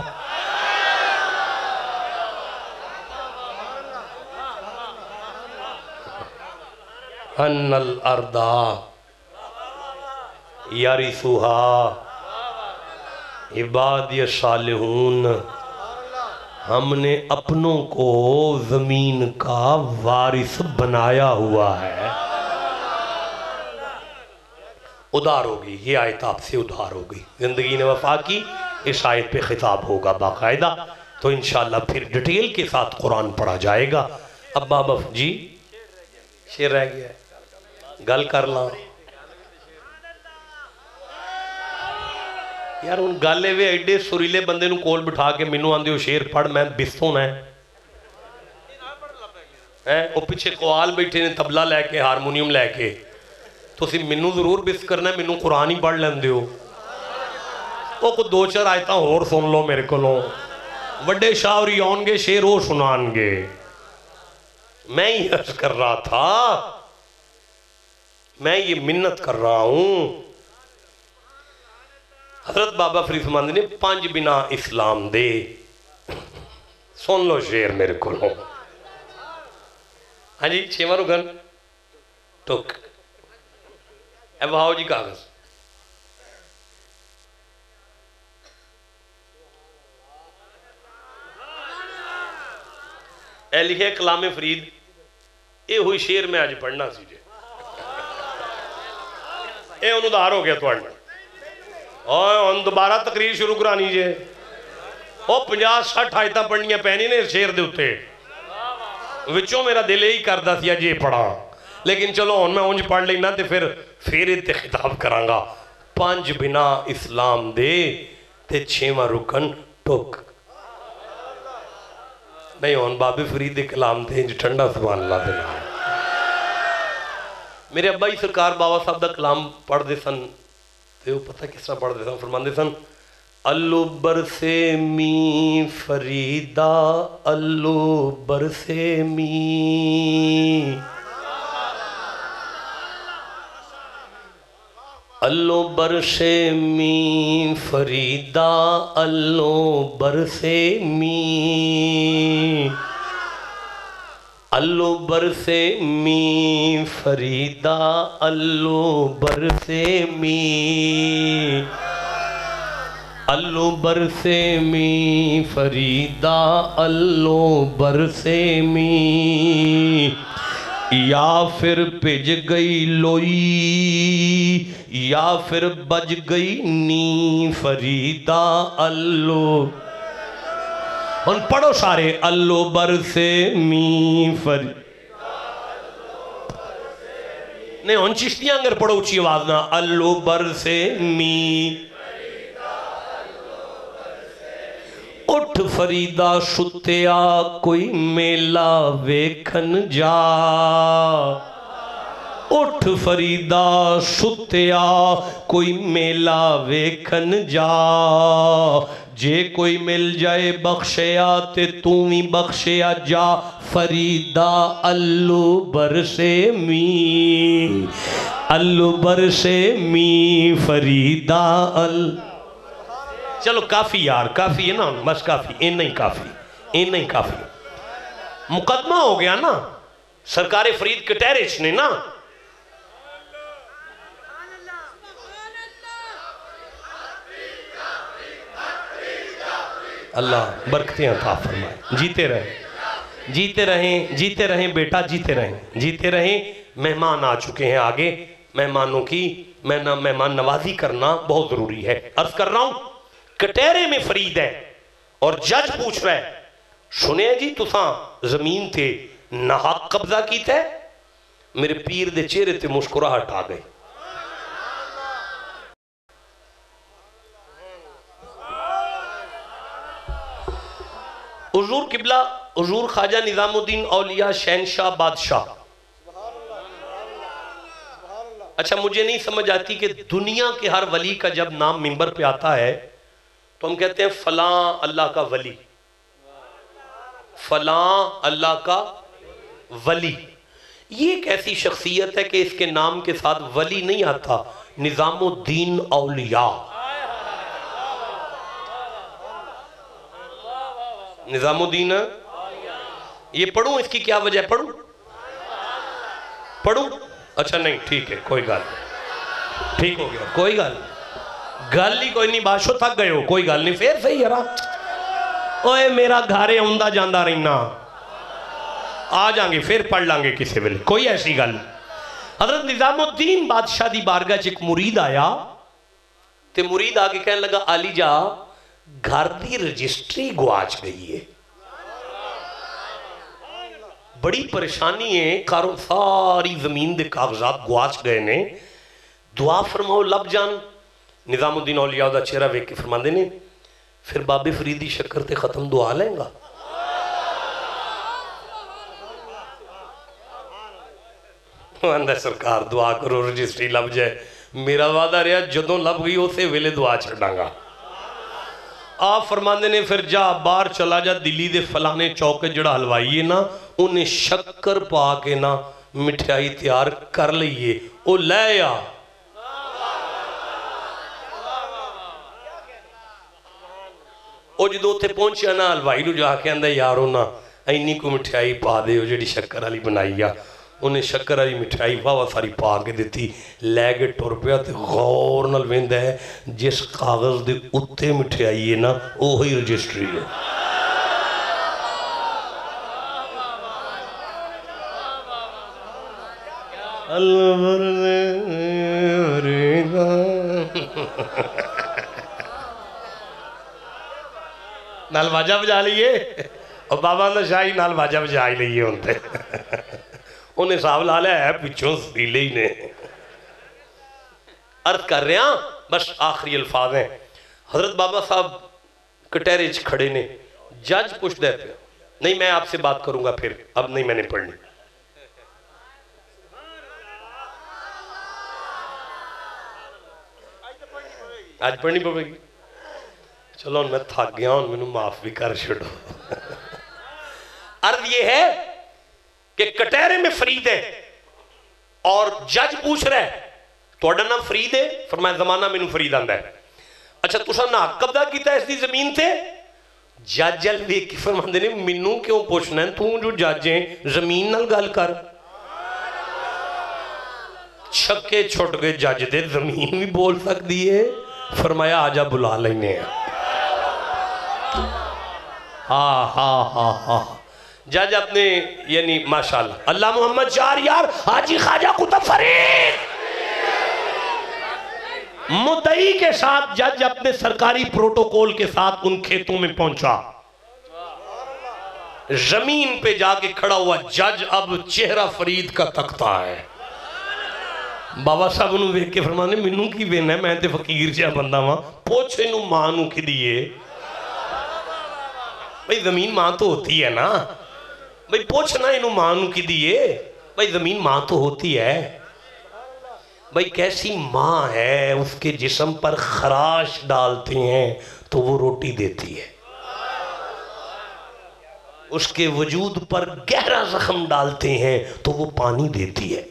C: अन्नल अर्दा यारिसुहा इबादिय सालिहून, हमने अपनों को जमीन का वारिस बनाया हुआ है। उधार होगी ये आयत, आपसे उधार होगी। जिंदगी ने वफा की, इस आयत पे खिताब होगा बाकायदा, तो इंशाल्लाह फिर डिटेल के साथ कुरान पढ़ा जाएगा। अब बाबा जी शेर रह गया है, गल कर ला यार। हूँ गल वे एडे सुरीले बंदे नूं कोल बिठा के मैनू आंदे हो शेर पढ़, मैं बिस्तों है वो पिछे कवाल बैठे ने तबला लैके हारमोनीयम लैके, तुसीं मैनू जरूर बिस करना, मैनू कुरान ही पढ़ लैंदे हो। वो को दो चार आयतां होर सुन लो मेरे कोलों, वड्डे शाह होरी आउणगे शेर वो सुनाणगे। मैं ही अर्ज कर रहा था, मैं ये मिन्नत कर रहा हूं। हजरत बाबा फरीद फरमांदे ने 5 बिना इस्लाम दे। सुन लो शेर मेरे को। हाँ जी, 6वां रुगन टुक ए बहाओ जी कागज। ए लिखे कलामे फरीद, ये हुई शेर मैं अज पढ़ना सी जे, ये उधार हो गया थोड़ा। और हम दोबारा तकरीर शुरू करानी जे, वो 50-60 आयत पढ़निया पैनी ने शेर के उत्ते, विचों मेरा दिल यही करता सी अज ये पढ़ा, लेकिन चलो हुण मैं उंज पढ़ लेना तो फिर इत्ते खिताब करांगा। 5 बिना इस्लाम दे ते 6वां रुकन टुक नहीं। हुण बाबे फरीद दे कलाम ते इंज ठंडा सुभान अल्लाह दे नाल। मेरे अब्बा जी सरकार बाबा साहब का कलाम पढ़ते सन, तो वो पता किस तरह पढ़ते सन, फरमाते सन, अल्लू बरसे मी फरीदा, अल्लू बरसे मी, अल्लो बरसे मी फरीदा, अल्लो बरसे मी, अल्लो बरसे मी फरीदा, अल्लो बरसे मी, अल्लो बरसे मी फरीदा, अल्लो बरसे मी, या फिर भिज गई लोई, या फिर बज गई नी फरीदा, अल्लो। हुन पढ़ो सारे, अल्लो बरसे मी फरी, नहीं हुन चिश्तियां अगर पढ़ो उच्ची आवाज ना, अल्लो बरसे मी, उठ फरीदा सुत्या कोई मेला वेखन जा, उठ फरीदा सुत्या कोई मेला वेखन जा, जे कोई मिल जाए बख्शिया ते तू भी बख्शिया जा, फरीदा अल्लू बरसे मी, अल्लू बरसे मी फरीदा अल। चलो काफी यार, काफी है ना, बस काफी, इतना ही काफी, इतना ही काफी। मुकदमा हो गया ना सरकारे फरीद कटहरे ने ना, अल्लाह बरकतें अता फरमाए। जीते रहें, जीते रहें, जीते रहें बेटा, जीते रहें, जीते रहें। मेहमान आ चुके हैं आगे, मेहमानों की मेहमान नवाजी करना बहुत जरूरी है। अर्ज कर रहा हूं कटहरे में फरीद है और जज पूछ रहा है, सुने जी तुसा जमीन ते नाहक कब्जा कीता है? मेरे पीर दे चेहरे ते मुस्कुराहट आ गई। हुजूर किबला, हुजूर ख्वाजा निजामुद्दीन औलिया शहनशाह बादशाह। अच्छा मुझे नहीं समझ आती कि दुनिया के हर वली का जब नाम मिंबर पे आता है तो हम कहते हैं फलां अल्लाह का वली, फलां अल्लाह का वली। ये एक ऐसी शख्सियत है कि इसके नाम के साथ वली नहीं आता, निजामुद्दीन औलिया। निजामुद्दीन, ये पढ़ूं, इसकी क्या वजह है? पढ़ूं पढ़ूं? अच्छा नहीं ठीक है, कोई गल, ठीक हो गया, कोई गल ही कोई नहीं, बादशाह थक गए हो, कोई गल नहीं, फिर सही यार। ओए मेरा घरे आंदा जांदा रहना, आ जाएंगे फिर पढ़ लांगे किसी वेले, कोई ऐसी गल। हजरत निजामुद्दीन बादशाह दी बारगाह च एक मुरीद आया, ते मुरीद आके कहने लगा, आली जा घर की रजिस्ट्री गुआच गई है, बड़ी परेशानी है, कारों सारी जमीन के कागजात गुआच गए ने, दुआ फरमाओ लब जान। निजामुद्दीन औलिया का चेहरा वेख के फरमाते ने, फिर बाबे फरीद दी शक्कर ते खत्म दुआ लेंगा। अंदर सरकार दुआ करो रजिस्ट्री लब जाए, मेरा वादा रहा जदों लब गई उस वेले दुआ छड़ांगा। आप फरमाते ने फिर जा बाहर चला जा, दिल्ली दे फलाने चौक जड़ा हलवाई है ना, उन्हें शक्कर पा के ना मिठाई तैयार कर लीए, वो ले आ। वो जो उत्थे पहुंचा ना, हलवाई नूं जाके आंदा यार ना इन्नी को मिठाई पा दे जी शक्कर वाली बनाई आ। उन्हें शक्कर वाली मिठाई वाह सारी पा के दी, लैके टुर पिया ते गौर नाल वेंदा है, जिस कागज़ दे उत्ते मिठाई है ना उही रजिस्ट्री है। नाल बाजा बजा लीए और बाबा ने शाही नाल बाजा बजा ही लीए होंगे उन्हें हिसाब ला लिया है पिछों सतीले ही ने। अर्थ कर रहा बस आखिरी अल्फाज हैं। हजरत बाबा साहब कटहरे च खड़े ने, जज पूछता है नहीं मैं आपसे बात करूंगा फिर, अब नहीं मैंने पढ़नी। आज पढ़नी पड़ेगी। चलो मैं थक गया हूं, मैनू माफ भी कर छोड़ो। अर्थ ये है कि कटहरे में फरीद है और जज पूछ रहा है तुहाडा नाम फरीद है? फरमाया जमाना मैनू फरीद आंदा है। अच्छा तुसा ना कब्जा किया इसकी जमीन से? जज अल वेख के फरमांदे ने मैनू क्यों पूछना है, तू जो जज है जमीन नाल गल कर। छक्के छुट गए जज दे, जमीन भी बोल सकती है। फरमाया आजा बुला लेने। हाँ हाँ हाँ हाँ जज अपने यानी माशाल्लाह अल्लाह मोहम्मद चार यार हाजी ख्वाजा कुतुब फरीद मुद्दई के साथ जज अपने सरकारी प्रोटोकॉल के साथ उन खेतों में पहुंचा। जमीन पे जाके खड़ा हुआ जज अब चेहरा फरीद का तकता है। बाबा साहब नूं वेख के फरमाने मैनू की वेना, मैं ते फकीर जिहा बंदा वां, पुछ इनू मां नूं की दिए। भाई जमीन मां तो होती है ना, भाई पूछ ना इनू मां नूं की दिए। भाई जमीन मां तो होती है। भाई कैसी मां है, उसके जिस्म पर खराश डालते हैं तो वो रोटी देती है, उसके वजूद पर गहरा जख्म डालते हैं तो वो पानी देती है।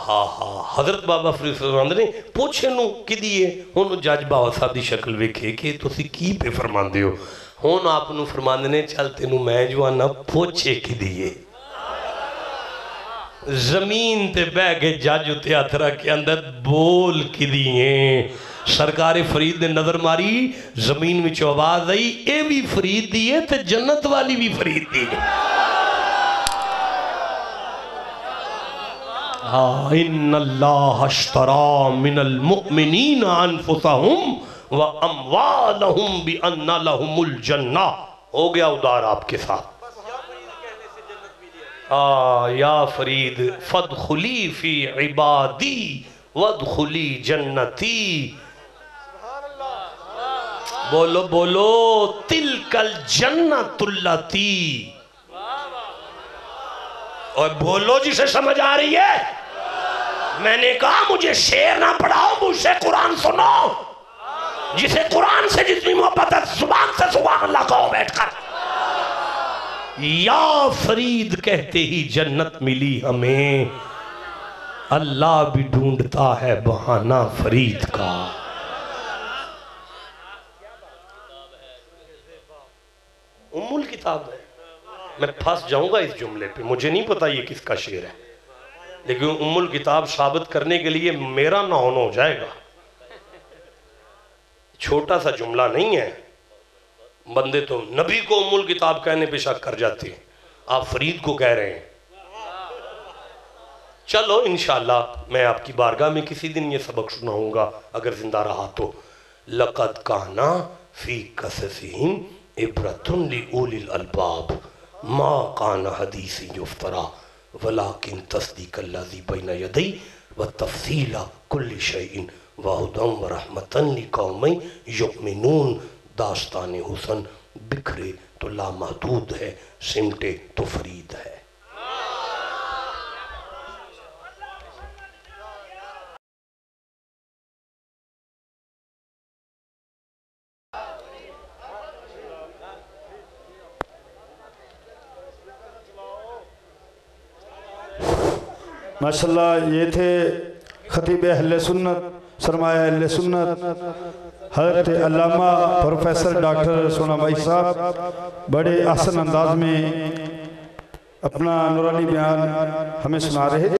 C: हजरत बाबा फरीद ने पूछे नू कि दिए। हुण जज बाबा साहब की शक्ल वेखे कि तुसीं की पे फरमांदे हो। हुण आप नू फरमांदे ने चल तेनू मैं जो आना पूछे कि दिए। जमीन ते बह के जज उत्ते हथ रख के अंदर बोल कि दिए। सरकार फरीद ने नजर मारी, जमीन विच आवाज आई ये भी फरीद दी है ते जन्नत वाली भी फरीद दी है। इन्नल्लाह अश्तरा मिनल मुमिनीना अनफुसहुम व अमवालहुम बिअन्ना लहुमुल जन्ना। हो गया उदार आपके साथ। या फरीद फदखुली फी इबादी वदखुली जन्नती। बोलो बोलो तिलकल जन्नतुल्लती। और बोलो जिसे समझ आ रही है। मैंने कहा मुझे शेर ना पढ़ाओ, मुझसे कुरान सुनो। जिसे कुरान से जितनी मोहब्बत है जुबान से सुभान अल्लाह कहो बैठकर। या फरीद कहते ही जन्नत मिली हमें, अल्लाह भी ढूंढता है बहाना फरीद का। उम्मुल किताब है। मैं फंस जाऊंगा इस जुमले पे, मुझे नहीं पता ये किसका शेर है, लेकिन उम्मुल किताब साबित करने के लिए मेरा नाउन हो जाएगा। छोटा सा जुमला नहीं है। बंदे तो नबी को उम्मुल किताब कहने पे शक कर जाते हैं, आप फरीद को कह रहे हैं। चलो इंशाल्लाह मैं आपकी बारगाह में किसी दिन ये सबक सुनाऊंगा अगर जिंदा रहा तो। लक़द काना फी क़ससिहिम इब्रतुन लिउलिल अलबाब मा काना हदीसी युफ्तरा वलाकिन तस्दीक़ल्लज़ी बैना यदै व तफ़सीला कुल्लि शैइन व हुदम व रहमतन लिक़ौमिन युमिनून। दास्तान हुसन बिखरे तो लामहदूद है, सिमटे तो फरीद है।
A: माशाल्लाह ये थे खतीब अहले सुन्नत सरमाया अहले सुन्नत हज़रत अल्लामा प्रोफेसर डॉक्टर सोना भाई साहब। बड़े आसान अंदाज में अपना नूरानी बयान हमें सुना रहे थे।